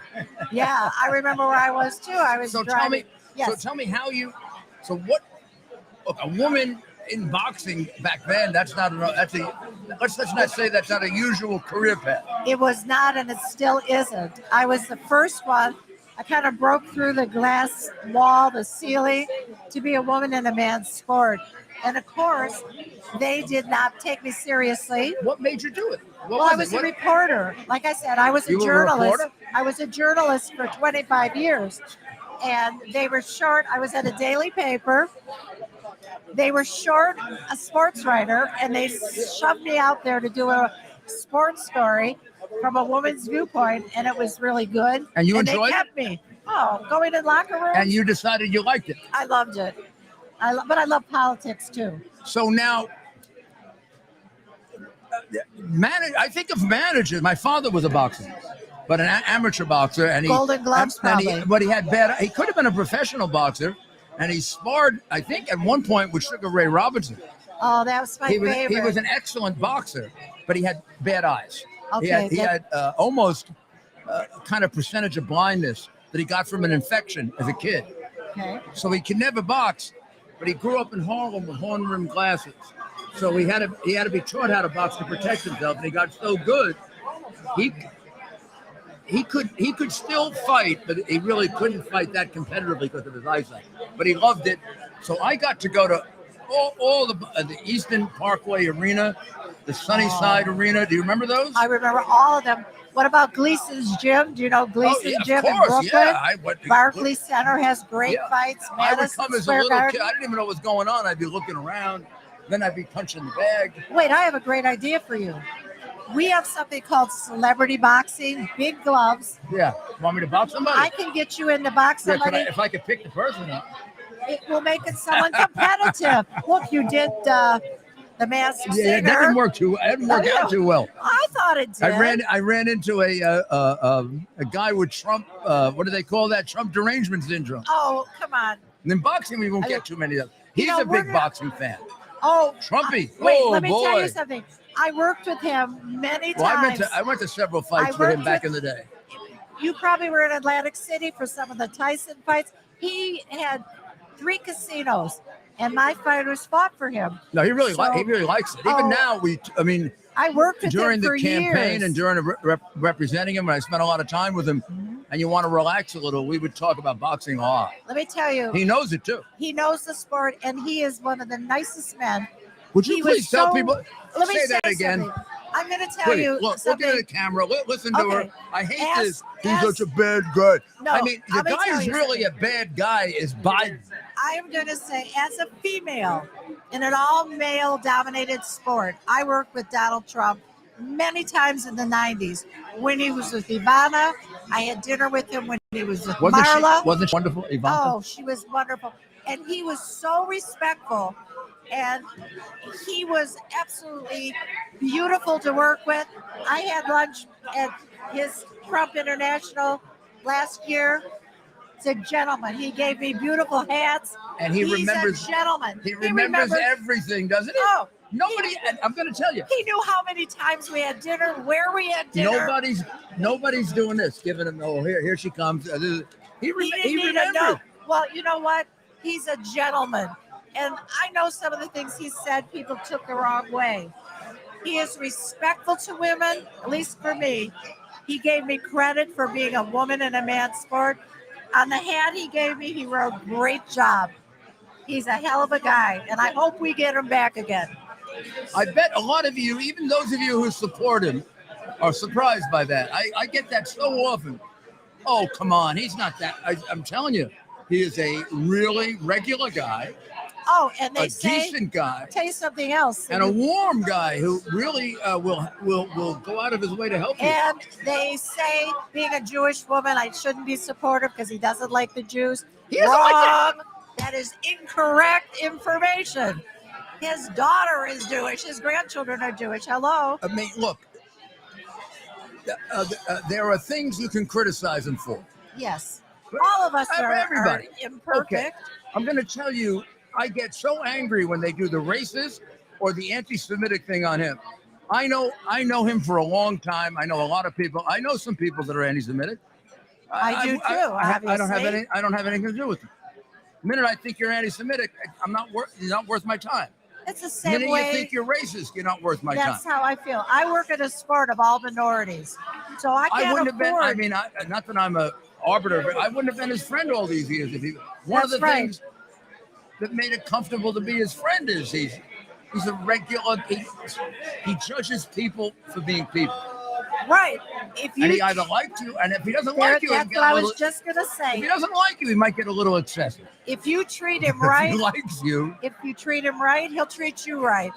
Yeah, I remember where I was too. I was So driving. so tell me how you. So what? Look, a woman in boxing back then. Let's not say that's not a usual career path. It was not, and it still isn't. I was the first one. I kind of broke through the glass wall, the ceiling, to be a woman in a man's sport. And of course, they did not take me seriously. What made you do it? Well, I was a reporter. Like I said, I was a You were a journalist. reporter? I was a journalist for 25 years. And they were short. I was at a daily paper. They were short a sports writer, and they shoved me out there to do a sports story from a woman's viewpoint, and it was really good. And you enjoyed they it? kept me. Oh, going in locker rooms. And you decided you liked it. I loved it. But I love politics too. So now, I think of managers. My father was a boxer, but an amateur boxer, and he Golden Gloves, probably. But he had bad. He could have been a professional boxer, and he sparred. I think at one point with Sugar Ray Robinson. Oh, that was my favorite. He was an excellent boxer, but he had bad eyes. Okay, he had almost kind of percentage of blindness that he got from an infection as a kid. Okay. So he could never box, but he grew up in Harlem with horn-rimmed glasses. So he had to be taught how to box to protect himself, and he got so good. He could still fight, but he really couldn't fight that competitively because of his eyesight. But he loved it. So I got to go to all the Eastern Parkway Arena, the Sunnyside Arena. Do you remember those? I remember all of them. What about Gleason's Gym? Do you know Gleason's Gym in Brooklyn? Yeah, Barclays Center has great fights. I would Madison come as a Square little Garden. kid. I didn't even know what was going on. I'd be looking around. Then I'd be punching the bag. Wait, I have a great idea for you. We have something called celebrity boxing, big gloves. Yeah. Want me to box somebody? I can get you in to box Yeah, somebody. if I could pick the person up. It will make it someone competitive. Look, you did the Masked Singer. Yeah, that didn't work out too well. I thought it did. I ran into a guy with Trump. What do they call that? Trump derangement syndrome. Oh, come on. And in boxing, we won't get too many of them. He's a big boxing fan. Oh, Trumpy. Wait, oh let me boy. tell you something. I worked with him many Well, times. I went to several fights with him back in the day. You probably were in Atlantic City for some of the Tyson fights. He had 3 casinos, and my fighters fought for him. No, he really likes it. Even now, I worked with during him the for campaign years. and during representing him, and I spent a lot of time with him. And you want to relax a little, we would talk about boxing a lot. Let me tell you, He knows it too. he knows the sport, and he is one of the nicest men. Would you He please was tell so- people? Let me Say say that again. something. I'm going to tell Please, you look something. at the camera. Listen to her. Okay. I hate Ask- this. He's ask- such a bad guy. No, I mean, the let me guy tell who's you really a bad guy is Biden. I am going to say, as a female in an all-male dominated sport, I worked with Donald Trump many times in the 90s. When he was with Ivana, I had dinner with him when he was with Marla. Wasn't she wonderful, Ivanka? Oh, she was wonderful. And he was so respectful. And he was absolutely beautiful to work with. I had lunch at his Trump International last year. He's a gentleman. He gave me beautiful hats. And he remembers. He's a gentleman. He remembers everything, doesn't he? Oh, Nobody. And I'm going to tell you. he knew how many times we had dinner, where we had dinner. Nobody's doing this. Giving him. Oh, here she comes. He He didn't even know. remembered. Well, you know what? He's a gentleman. And I know some of the things he said people took the wrong way. He is respectful to women, at least for me. He gave me credit for being a woman in a man's sport. On the hat he gave me, he wrote, "Great job." He's a hell of a guy, and I hope we get him back again. I bet a lot of you, even those of you who support him, are surprised by that. I get that so often. Oh, come on. He's not that. I'm telling you, he is a really regular guy, Oh, and they a say, decent guy, tell you something else. and a warm guy who really will go out of his way to help you. And they say, being a Jewish woman, I shouldn't be supportive because he doesn't like the Jews. He doesn't like Wrong. That is incorrect information. His daughter is Jewish. His grandchildren are Jewish. Hello. I mean, look, there are things you can criticize him for. Yes. All of us are Everybody. imperfect. Okay. I'm going to tell you, I get so angry when they do the racist or the anti-Semitic thing on him. I know him for a long time. I know a lot of people. I know some people that are anti-Semitic. I do too, I don't have obviously. I don't have anything to do with them. The minute I think you're anti-Semitic, you're not worth my time. It's the The same minute way. you think you're racist, you're not worth my time. That's how I feel. I work in a sport of all minorities, so I can't wouldn't have been. afford. I mean, not that I'm a arbiter, but I wouldn't have been his friend all these years if he. One of That's the right. things that made it comfortable to be his friend is he's a regular. He judges people for being people, right. If you and he either likes you, and if he doesn't like you, that's he'll what get I a was little, just gonna if he say. doesn't like you, he might get a little excessive. If you treat him If right, he likes you, he'll treat you right.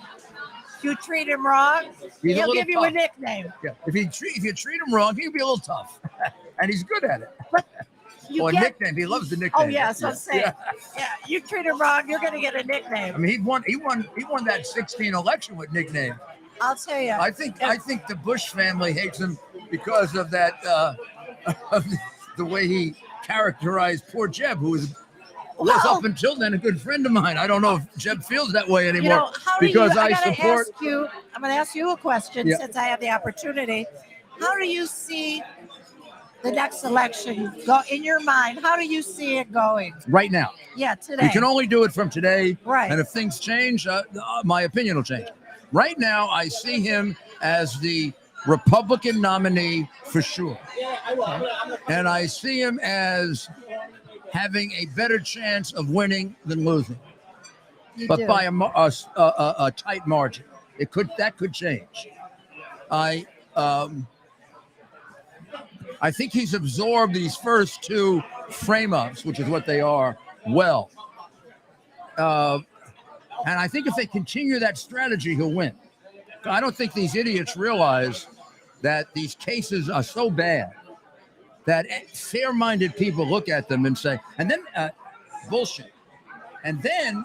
If you treat him wrong, he's a he'll little give you a tough. nickname. Yeah. If you treat him wrong, he'll be a little tough, and he's good at it. You Or get, nickname. He loves the nickname. oh yeah, so I'm saying, yeah, you treat him wrong, you're gonna get a I nickname. mean, he won that 16 election with nickname. I'll tell you. I think the Bush family hates him because of that, of the way he characterized poor Jeb, who was up until then a good friend of mine. I don't know if Jeb feels that way anymore You know, how do because you, I support. I'm going to ask you a question Yeah. since I have the opportunity. How do you see the next election go in your mind? How do you see it going? Right now. Yeah, today. We can only do it from today. Right. And if things change, my opinion will change. Right now, I see him as the Republican nominee for sure. And I see him as having a better chance of winning than losing. You But do. by a tight margin. That could change. I think he's absorbed these first two frame-ups, which is what they are, well. And I think if they continue that strategy, he'll win. I don't think these idiots realize that these cases are so bad that fair-minded people look at them and say, and then bullshit. And then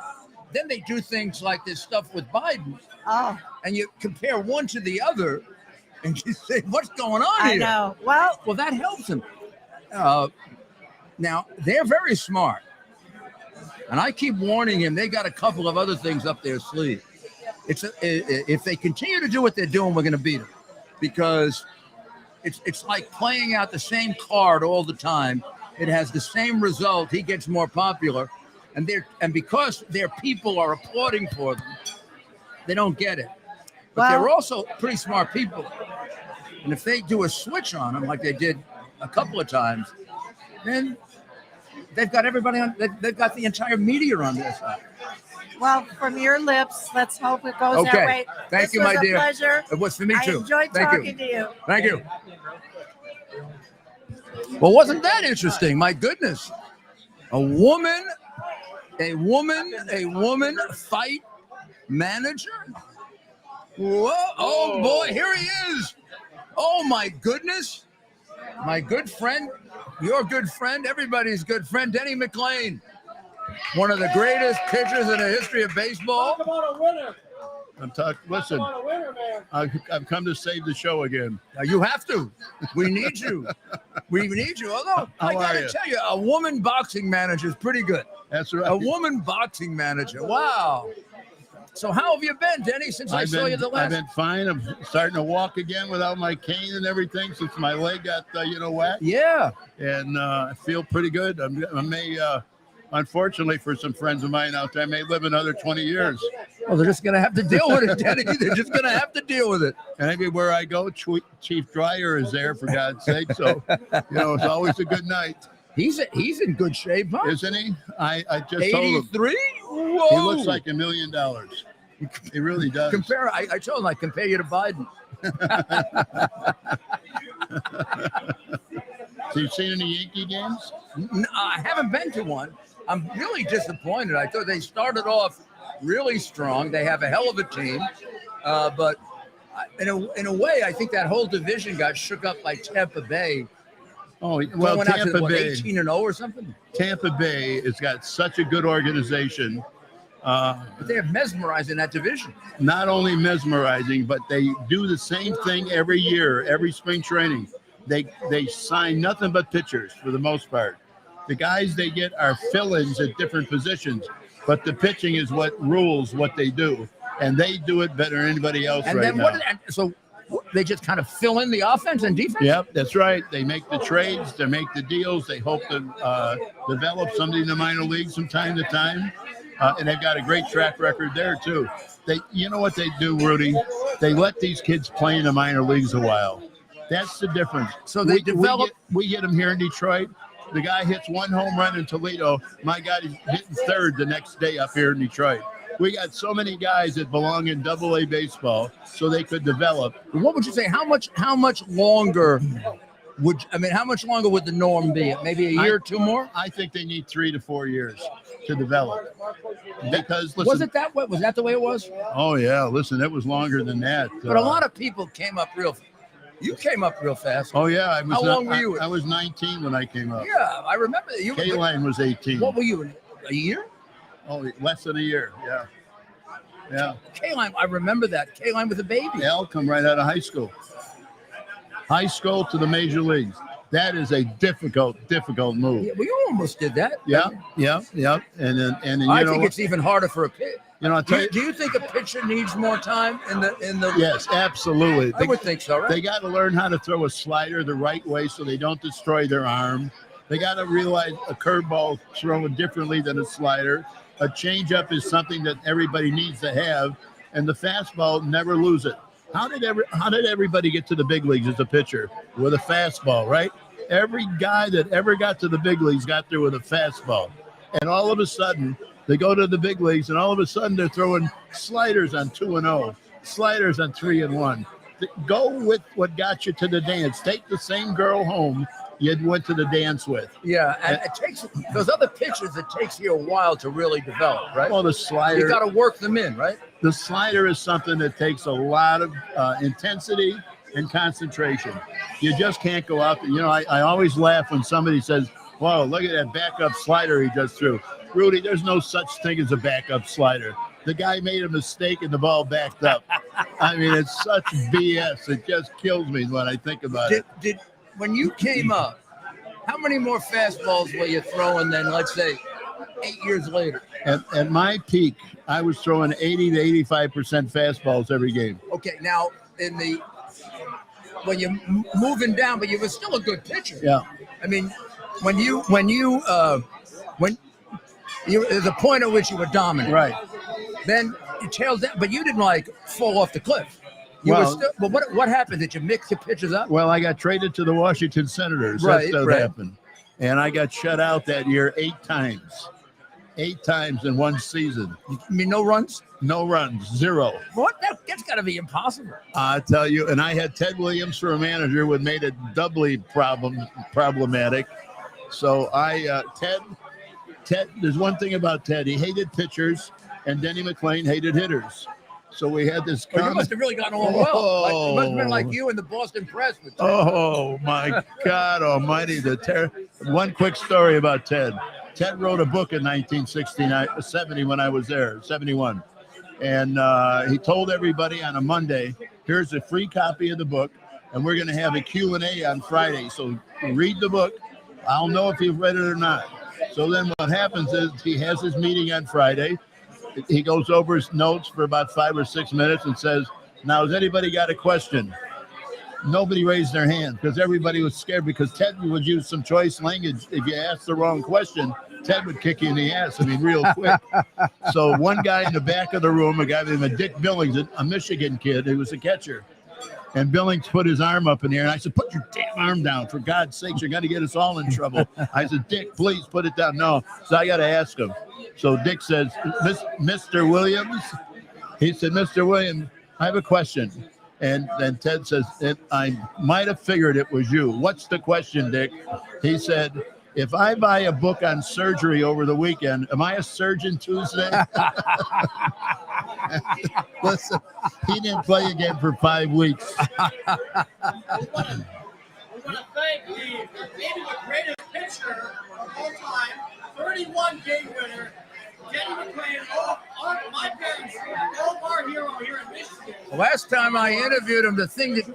they do things like this stuff with Biden. Oh, And you compare one to the other and you say, what's going on here? I know. Well, Well, that helps them. Now, they're very smart. And I keep warning him, they got a couple of other things up their sleeve. If they continue to do what they're doing, we're going to beat them. Because it's like playing out the same card all the time. It has the same result. He gets more popular. And because their people are applauding for them, they don't get it. But they're also pretty smart people. And if they do a switch on them, like they did a couple of times, then they've got everybody on. They've got the entire media on their side. well, from your lips, let's hope it goes that Okay. way. Thank you, was my a dear. Pleasure. It was for me too. I enjoyed Thank talking to you. Thank you. Well, wasn't that interesting? My goodness, a woman fight manager. Whoa! Oh boy, here he is. Oh my goodness, my good friend, your good friend, everybody's good friend, Denny McLean, one of the greatest pitchers in the history of baseball. Talk about a winner. Listen, Talk about a winner, man. I've come to save the show again. Now, you have to. We need you. We need you. Although I How are gotta you? tell you, a woman boxing manager is pretty good. That's right. A woman boxing manager. Wow. So how have you been, Denny, since I saw you the I've last? been fine. I'm starting to walk again without my cane and everything since my leg got, whacked. Yeah. And I feel pretty good. I may, unfortunately for some friends of mine out there, I may live another 20 years. Well, they're just going to have to deal with it, Denny. They're just going to have to deal with it. And everywhere I go, Chief Dryer is there, for God's sake. So, it's always a good night. He's in good shape, huh? Isn't he? I just told him. 83? Whoa. He looks like $1 million. He really does. I told him I'd compare you to Biden. So you've seen any Yankee games? I haven't been to one. I'm really disappointed. I thought they started off really strong. They have a hell of a team. But in a way, I think that whole division got shook up by Tampa Bay. Oh, well, Going out to, Tampa Bay. 18-0 or something? Tampa Bay has got such a good organization. But they're mesmerized in that division. Not only mesmerizing, but they do the same thing every year, every spring training. They sign nothing but pitchers for the most part. The guys they get are fill-ins at different positions, but the pitching is what rules what they do, and they do it better than anybody else And right then now. so they just kind of fill in the offense and defense? Yep, that's right. They make the trades, they make the deals. They hope to develop somebody in the minor leagues from time to time. And they've got a great track record there, too. You know what they do, Rudy? They let these kids play in the minor leagues a while. That's the difference. So they develop. We get them here in Detroit. The guy hits one home run in Toledo. My God, he's hitting third the next day up here in Detroit. We got so many guys that belong in Double-A baseball, so they could develop. What would you say? How much longer would the norm be? Maybe a year or two more? I think they need 3 to 4 years to develop. Because listen, Was it that way? Was that the way it was? Oh yeah, listen, it was longer than that. But a lot of people came up real. You came up real fast. Oh yeah, How long were you? I was 19 when I came up. Yeah, I remember you. K-Line was 18. What were you? A year? Oh, less than a year. Yeah. Yeah. K-Line, I remember that. K-Line with a baby. Al come right out of high school. High school to the major leagues. That is a difficult move. Yeah, well, you almost did that. Yeah. And then I think it's even harder for a pitcher. You know, I'll tell you. Do you think a pitcher needs more time in the? Yes, absolutely. I would think so, right? They got to learn how to throw a slider the right way so they don't destroy their arm. They got to realize a curveball thrown differently than a slider. A changeup is something that everybody needs to have, and the fastball, never lose it. How did everybody get to the big leagues as a pitcher? With a fastball, right? Every guy that ever got to the big leagues got there with a fastball. And all of a sudden, they go to the big leagues, and all of a sudden they're throwing sliders on 2-0, sliders on 3-1. Go with what got you to the dance. Take the same girl home you went to the dance with. Yeah, and it takes those other pitchers. It takes you a while to really develop, right? Well, the slider. You got to work them in, right? The slider is something that takes a lot of intensity and concentration. You just can't go out. You know, I always laugh when somebody says, "Whoa, look at that backup slider he just threw." Rudy, there's no such thing as a backup slider. The guy made a mistake and the ball backed up. I mean, it's such BS. It just kills me when I think about it. When you came up, how many more fastballs were you throwing than, let's say, 8 years later? At my peak, I was throwing 80 to 85% fastballs every game. Okay, now when you're moving down, but you were still a good pitcher. Yeah. I mean, when there's a point at which you were dominant. Right. Then you tailed down, but you didn't like fall off the cliff. But what happened? Did you mix your pitches up? Well, I got traded to the Washington Senators. Right, That's what right. happened. And I got shut out that year 8 times. 8 times in one season. You mean no runs? No runs, 0. What? That's got to be impossible. I tell you, and I had Ted Williams for a manager, which made it doubly problematic. So Ted, there's one thing about Ted. He hated pitchers, and Denny McClain hated hitters. So we had this. You must have really gotten along well. It must have been like you and the Boston Press. Oh my God Almighty! One quick story about Ted. Ted wrote a book in 1970 when I was there, 71, and he told everybody on a Monday, "Here's a free copy of the book, and we're going to have a Q&A on Friday. So read the book. I'll know if you've read it or not." So then what happens is he has his meeting on Friday. He goes over his notes for about 5 or 6 minutes and says, "Now, has anybody got a question?" Nobody raised their hand because everybody was scared because Ted would use some choice language. If you asked the wrong question, Ted would kick you in the ass. I mean, real quick. So one guy in the back of the room, a guy named Dick Billings, a Michigan kid, who was a catcher. And Billings put his arm up in the air, and I said, "Put your damn arm down. For God's sakes, you're going to get us all in trouble." I said, "Dick, please put it down." No. So I got to ask him. So Dick says, "Mr. Williams?" He said, "Mr. Williams, I have a question." And then Ted says, "I might have figured it was you. What's the question, Dick?" He said, "If I buy a book on surgery over the weekend, am I a surgeon Tuesday?" Listen, he didn't play again for 5 weeks. We want to thank maybe the greatest pitcher of all time, 31 game winner, Denny McClain, my parents, our hero here in Michigan. Last time I interviewed him, the thing that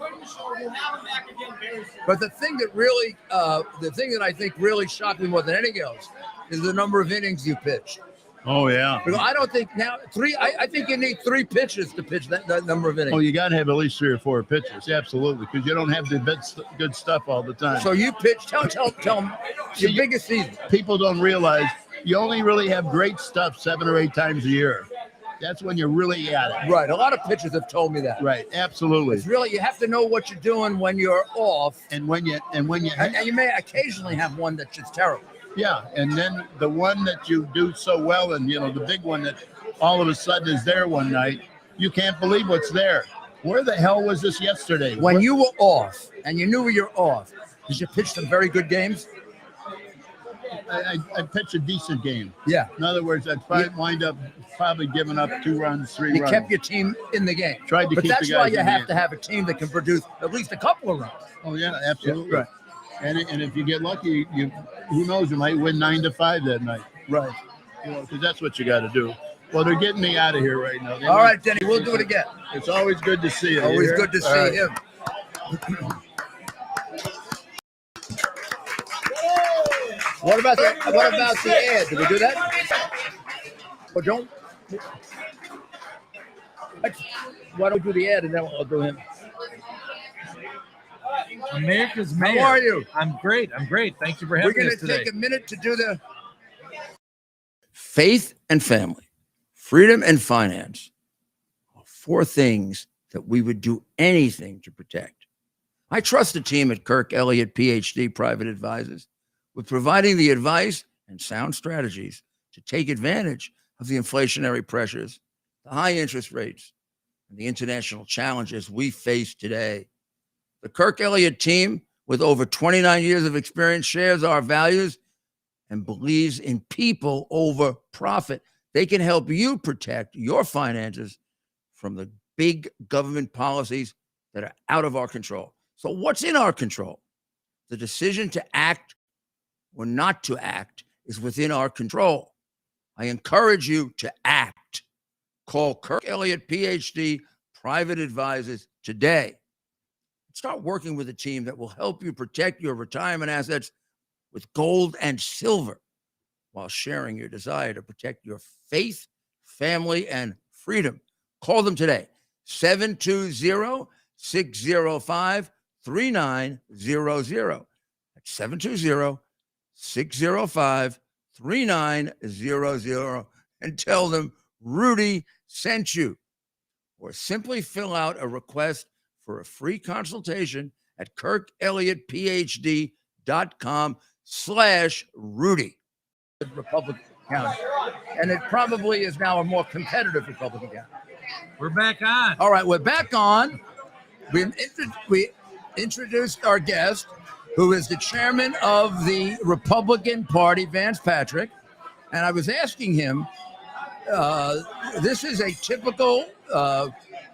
I think really shocked me more than anything else is the number of innings you pitched. Oh, yeah. Because I don't think now I think you need 3 pitches to pitch that number of innings. Oh, you got to have at least 3 or 4 pitches. Absolutely. Because you don't have the good stuff all the time. So you pitch, tell them your biggest season. People don't realize you only really have great stuff 7 or 8 times a year. That's when you're really at it. Right. A lot of pitchers have told me that. Right. Absolutely. It's really, you have to know what you're doing when you're off. And when you you may occasionally have one that's just terrible. Yeah. And then the one that you do so well, and the big one that all of a sudden is there one night, you can't believe what's there. Where the hell was this yesterday? When you were off and you knew you're off, did you pitch some very good games? I pitched a decent game. Yeah. In other words, I'd wind up probably giving up 2 runs, 3 You runs. kept your team in the game. Tried to but keep that's the guys why you in the have game. to have a team that can produce at least a couple of runs. Oh yeah, absolutely. Yeah, right. And if you get lucky, who knows, you might win 9-5 that night. Right. Because that's what you got to do. Well, they're getting me out of here right now. All right, Denny, we'll do it again. It's always good to see you. Always You hear? good to All see right. him. What about the ad? Did we do that? Well, don't. Why don't we do the ad and then I'll do him? America's Mayor. How are you? I'm great. Thank you for having We're us going to today. take a minute to do the faith and family, freedom and finance. Four things that we would do anything to protect. I trust the team at Kirk Elliott, PhD, Private Advisors, with providing the advice and sound strategies to take advantage of the inflationary pressures, the high interest rates, and the international challenges we face today. The Kirk Elliott team, with over 29 years of experience, shares our values and believes in people over profit. They can help you protect your finances from the big government policies that are out of our control. So what's in our control? The decision to act or not to act is within our control. I encourage you to act. Call Kirk Elliott, PhD, Private Advisors today. Start working with a team that will help you protect your retirement assets with gold and silver while sharing your desire to protect your faith, family, and freedom. Call them today, 720-605-3900. That's 720-605-3900, and tell them Rudy sent you. Or simply fill out a request for a free consultation at kirkelliottphd.com/Rudy. Republican County. And it probably is now a more competitive Republican County. We're back on. All right, we're back on. We introduced our guest, who is the chairman of the Republican Party, Vance Patrick. And I was asking him, this is a typical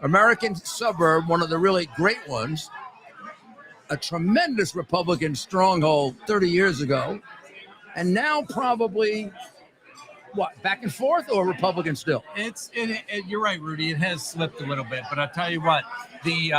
American suburb, one of the really great ones, a tremendous Republican stronghold 30 years ago, and now probably, what, back and forth, or Republican still? You're right, Rudy. It has slipped a little bit, but I'll tell you what, the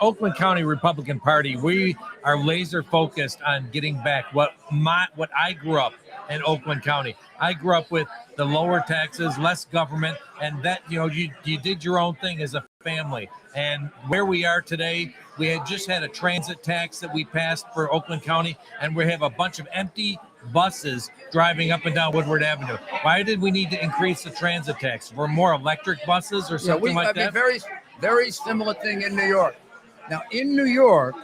Oakland County Republican Party, we are laser focused on getting back what I grew up in Oakland County. I grew up with the lower taxes, less government, and that, you did your own thing as a family. And where we are today, we had just had a transit tax that we passed for Oakland County, and we have a bunch of empty buses driving up and down Woodward Avenue. Why did we need to increase the transit tax? For more electric buses or something like that? Very, very similar thing in New York. Now, in New York,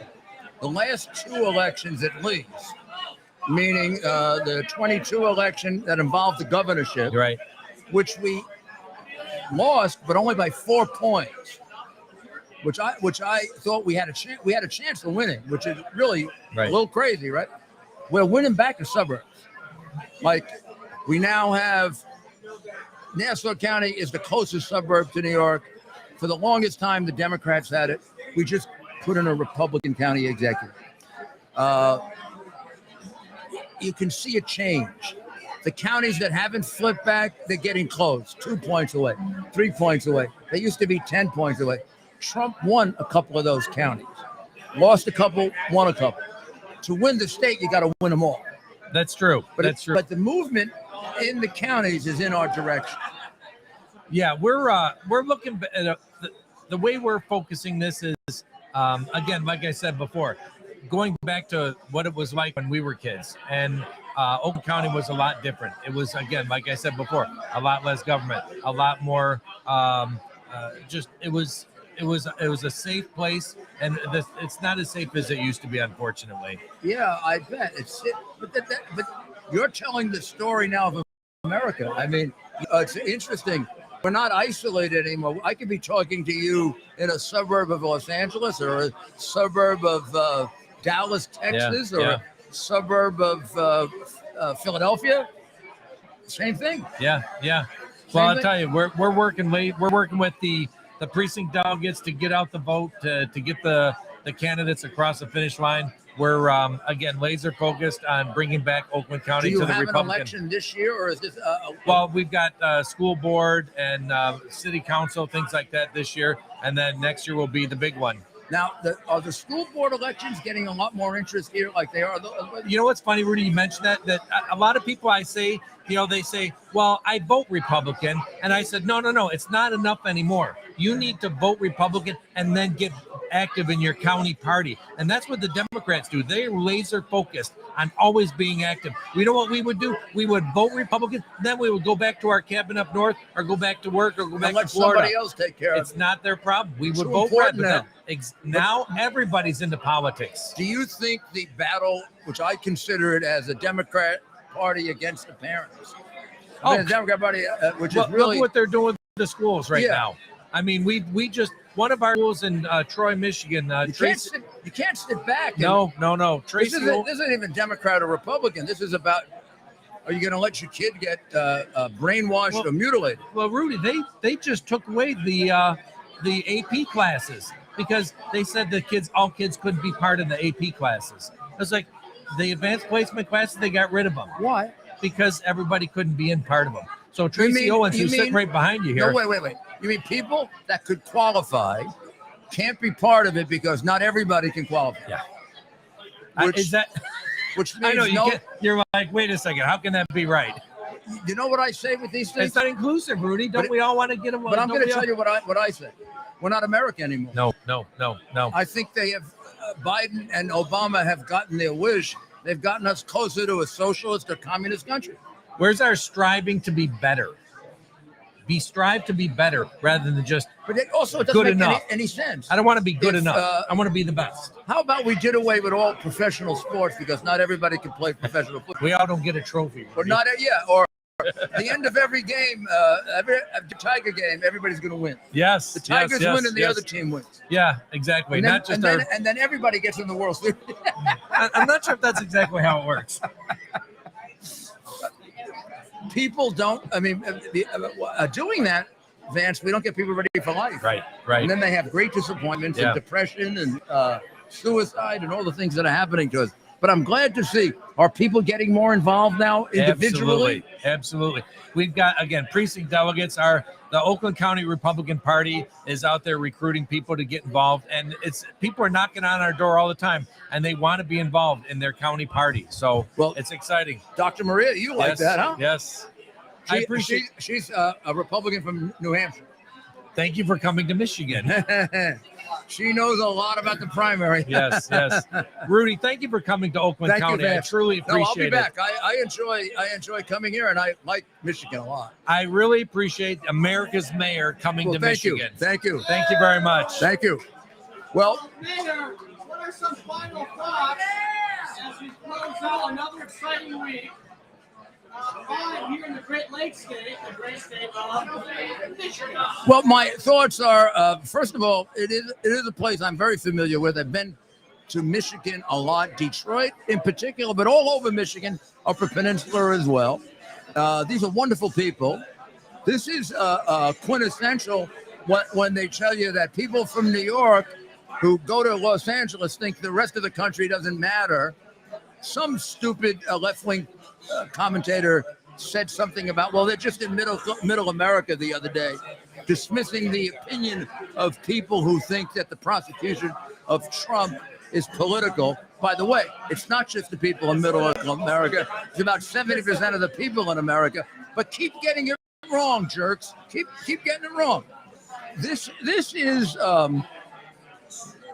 the last two elections at least, meaning the 22 election that involved the governorship, right, which we lost, but only by 4 points, which I thought we had a chance of winning, which is really a little crazy, right? We're winning back the suburbs. Like, we now have Nassau County is the closest suburb to New York. For the longest time, the Democrats had it. We just put in a Republican county executive. You can see a change. The counties that haven't flipped back, they're getting close. 2 points away, 3 points away. They used to be 10 points away. Trump won a couple of those counties. Lost a couple, won a couple. To win the state, you got to win them all. That's true. That's true. But the movement in the counties is in our direction. Yeah, we're looking at the way we're focusing this is, again, like I said before, going back to what it was like when we were kids. And Oakland County was a lot different. It was, again, like I said before, a lot less government, a lot more it was a safe place, and it's not as safe as it used to be, unfortunately. Yeah, I bet. But you're telling the story now of America. I mean, it's interesting. We're not isolated anymore. I could be talking to you in a suburb of Los Angeles, or a suburb of Dallas, Texas, or a suburb of Philadelphia. Same thing. Yeah. Well, I'll tell you, we're working late. We're working with the precinct delegates to get out the vote, to get the candidates across the finish line. We're again laser focused on bringing back Oakland County to the Republican. Do you have an election this year, or is this? Well, we've got school board and city council, things like that this year, and then next year will be the big one. Now, are the school board elections getting a lot more interest here, like they are? You know what's funny, Rudy? You mentioned that a lot of people I say they say, well, I vote Republican. And I said, no, it's not enough anymore. You need to vote Republican and then get active in your county party. And that's what the Democrats do. They're laser focused on always being active. We know what we would do? We would vote Republican, then we would go back to our cabin up north or go back to work or go back to Florida. Somebody else take care of it. It's not their problem. We would Too vote red. important Now everybody's into politics. Do you think the battle, which I consider it as a Democrat party against the parents, the Democrat party, which is really look what they're doing with the schools right Yeah. now. I mean, we just one of our schools in Troy, Michigan. you can't sit back. No. This Tracy, isn't even Democrat or Republican. This is about, are you going to let your kid get brainwashed or mutilated? well, Rudy, they just took away the AP classes because they said all kids couldn't be part of the AP classes. It's like the advanced placement classes, they got rid of them. Why? Because everybody couldn't be in part of them. So Tracy Owens, who's sitting right behind you here. No, wait. You mean people that could qualify can't be part of it because not everybody can qualify? Yeah. Which, Is that? which I means know you're like, wait a second, how can that be right? You know what I say with these things? It's not inclusive, Rudy. Don't we all want to get them? But I'm going to tell you what I say. We're not America anymore. No. I think they have Biden and Obama have gotten their wish. They've gotten us closer to a socialist or communist country. Where's our striving to be better? Strive to be better rather than just But it also doesn't good make enough. any sense. I don't want to be good If, enough. I want to be the best. How about we did away with all professional sports because not everybody can play professional football? We all don't get a trophy. Or not, or the end of every game, every Tiger game, everybody's going to win. Yes. The Tigers win and the other team wins. Yeah, exactly. And then, Not just and then everybody gets in the World Series. I'm not sure if that's exactly how it works. People don't. I mean, doing that, Vance, we don't get people ready for life. Right. And then they have great disappointments Yeah. and depression and suicide and all the things that are happening to us. But I'm glad to see, are people getting more involved now individually? Absolutely. We've got, again, precinct delegates. The Oakland County Republican Party is out there recruiting people to get involved. And people are knocking on our door all the time, and they want to be involved in their county party. So it's exciting. Dr. Maria, you like that, huh? Yes. I appreciate She's a Republican from New Hampshire. Thank you for coming to Michigan. She knows a lot about the primary. Yes. Rudy, thank you for coming to Oakland Thank you, County. Vance. I truly appreciate it. I'll be back. I enjoy coming here, and I like Michigan a lot. I really appreciate America's mayor coming to Michigan. Thank you. Thank you very much. Thank you. Well, Mayor, what are some final thoughts as we close out another exciting week? Here in the Great Lakes state, the great state of Michigan. Well, my thoughts are, first of all, it is a place I'm very familiar with. I've been to Michigan a lot, Detroit in particular, but all over Michigan, Upper Peninsula as well. These are wonderful people. This is quintessential when they tell you that people from New York who go to Los Angeles think the rest of the country doesn't matter. Some stupid left-wing commentator said something about, well, they're just in middle America the other day, dismissing the opinion of people who think that the prosecution of Trump is political. By the way, it's not just the people in middle America. It's about 70% of the people in America. But keep getting it wrong, jerks. Keep getting it wrong. This is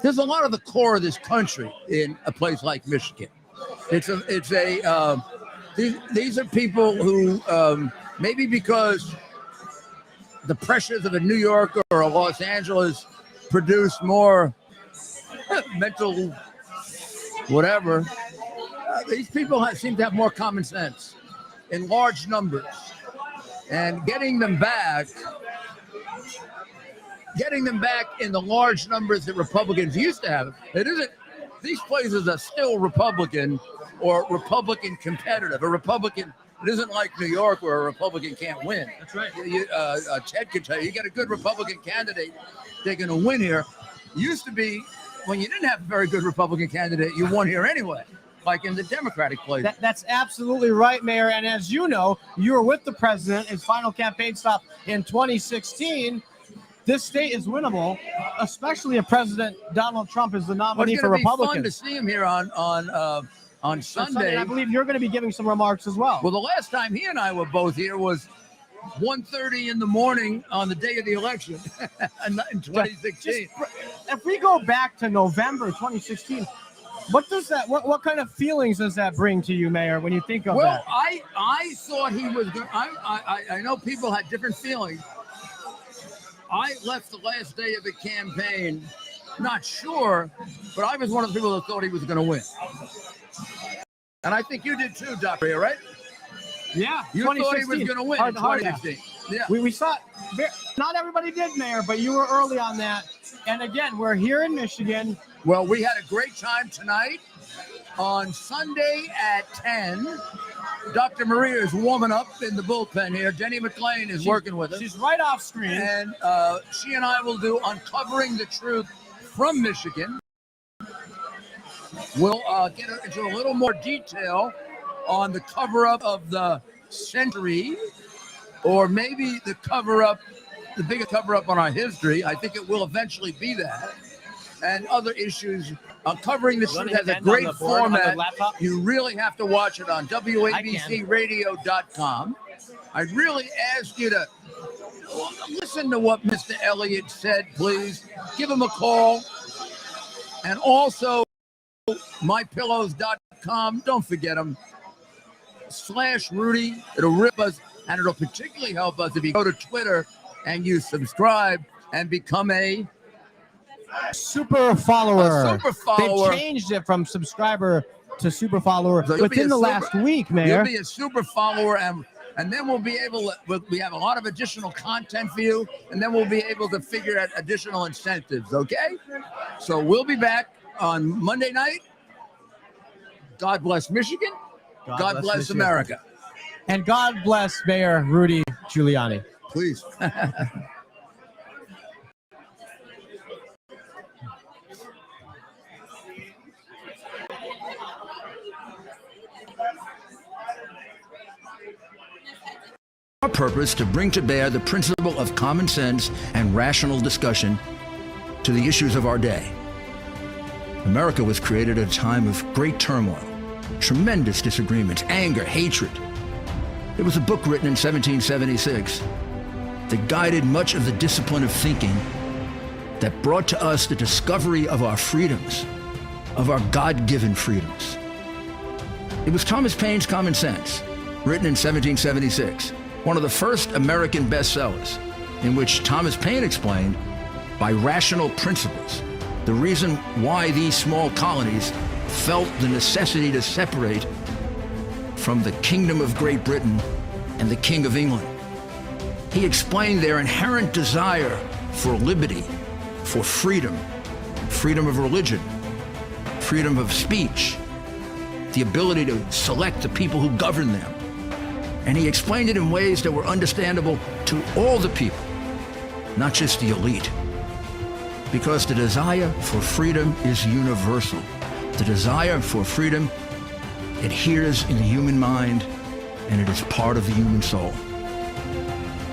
there's a lot of the core of this country in a place like Michigan. These are people who maybe because the pressures of a New York or a Los Angeles produce more mental whatever. These people seem to have more common sense in large numbers, and getting them back in the large numbers that Republicans used to have. It isn't. These places are still Republican or Republican competitive. A Republican, it isn't like New York where a Republican can't win. That's right. Ted can tell you, you get a good Republican candidate, they're going to win here. Used to be when you didn't have a very good Republican candidate, you won here anyway, like in the Democratic place. That's absolutely right, Mayor. And as you know, you were with the president, his final campaign stop in 2016. This state is winnable, especially if President Donald Trump is the nominee for Republicans. It's going to be fun to see him here on on Sunday. I believe you're going to be giving some remarks as well. Well, the last time he and I were both here was 1:30 in the morning on the day of the election in 2016. If we go back to November 2016, what does that? What kind of feelings does that bring to you, Mayor, when you think of Well, that? I thought he was going. I know people had different feelings. I left the last day of the campaign, not sure, but I was one of the people that thought he was going to win. And I think you did too, Dr. Right? Yeah, You thought he was going to win in 2016. Yeah. We saw not everybody did, Mayor, but you were early on that. And again, we're here in Michigan. Well, we had a great time tonight. On Sunday at 10, Dr. Maria is warming up in the bullpen here. Jenny McLean is working with us. She's right off screen. And she and I will do Uncovering the Truth from Michigan. We'll get into a little more detail on the cover-up of the century, or maybe the cover-up, the biggest cover-up on our history. I think it will eventually be that. And other issues. Uncovering the Truth has a great format. You really have to watch it on WABCRadio.com. I really ask you to listen to what Mr. Elliott said, please. Give him a call. And also, mypillows.com. Don't forget them. /Rudy. It'll rip us, and it'll particularly help us if you go to Twitter and you subscribe and become a super follower. A super follower. They've changed it from subscriber to super follower So within the last week, Mayor. You'll be a super follower, and then we'll be able to, we have a lot of additional content for you, and then we'll be able to figure out additional incentives, okay? So we'll be back on Monday night. God bless Michigan. God bless Michigan. America. And God bless Mayor Rudy Giuliani. Please. Our purpose to bring to bear the principle of common sense and rational discussion to the issues of our day. America was created at a time of great turmoil, tremendous disagreements, anger, hatred. There was a book written in 1776 that guided much of the discipline of thinking that brought to us the discovery of our freedoms, of our God-given freedoms. It was Thomas Paine's Common Sense, written in 1776, one of the first American bestsellers, in which Thomas Paine explained, by rational principles, the reason why these small colonies felt the necessity to separate from the Kingdom of Great Britain and the King of England. He explained their inherent desire for liberty, for freedom, freedom of religion, freedom of speech, the ability to select the people who govern them. And he explained it in ways that were understandable to all the people, not just the elite. Because the desire for freedom is universal. The desire for freedom adheres in the human mind, and it is part of the human soul.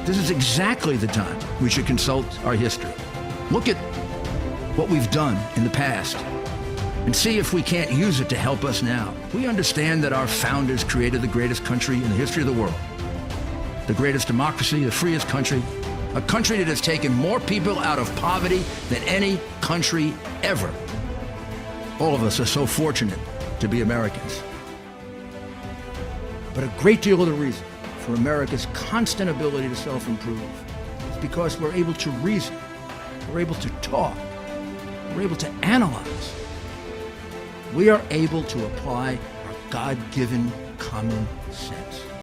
This is exactly the time we should consult our history. Look at what we've done in the past and see if we can't use it to help us now. We understand that our founders created the greatest country in the history of the world, the greatest democracy, the freest country, a country that has taken more people out of poverty than any country ever. All of us are so fortunate to be Americans. But a great deal of the reason for America's constant ability to self-improve is because we're able to reason, we're able to talk, we're able to analyze. We are able to apply our God-given common sense.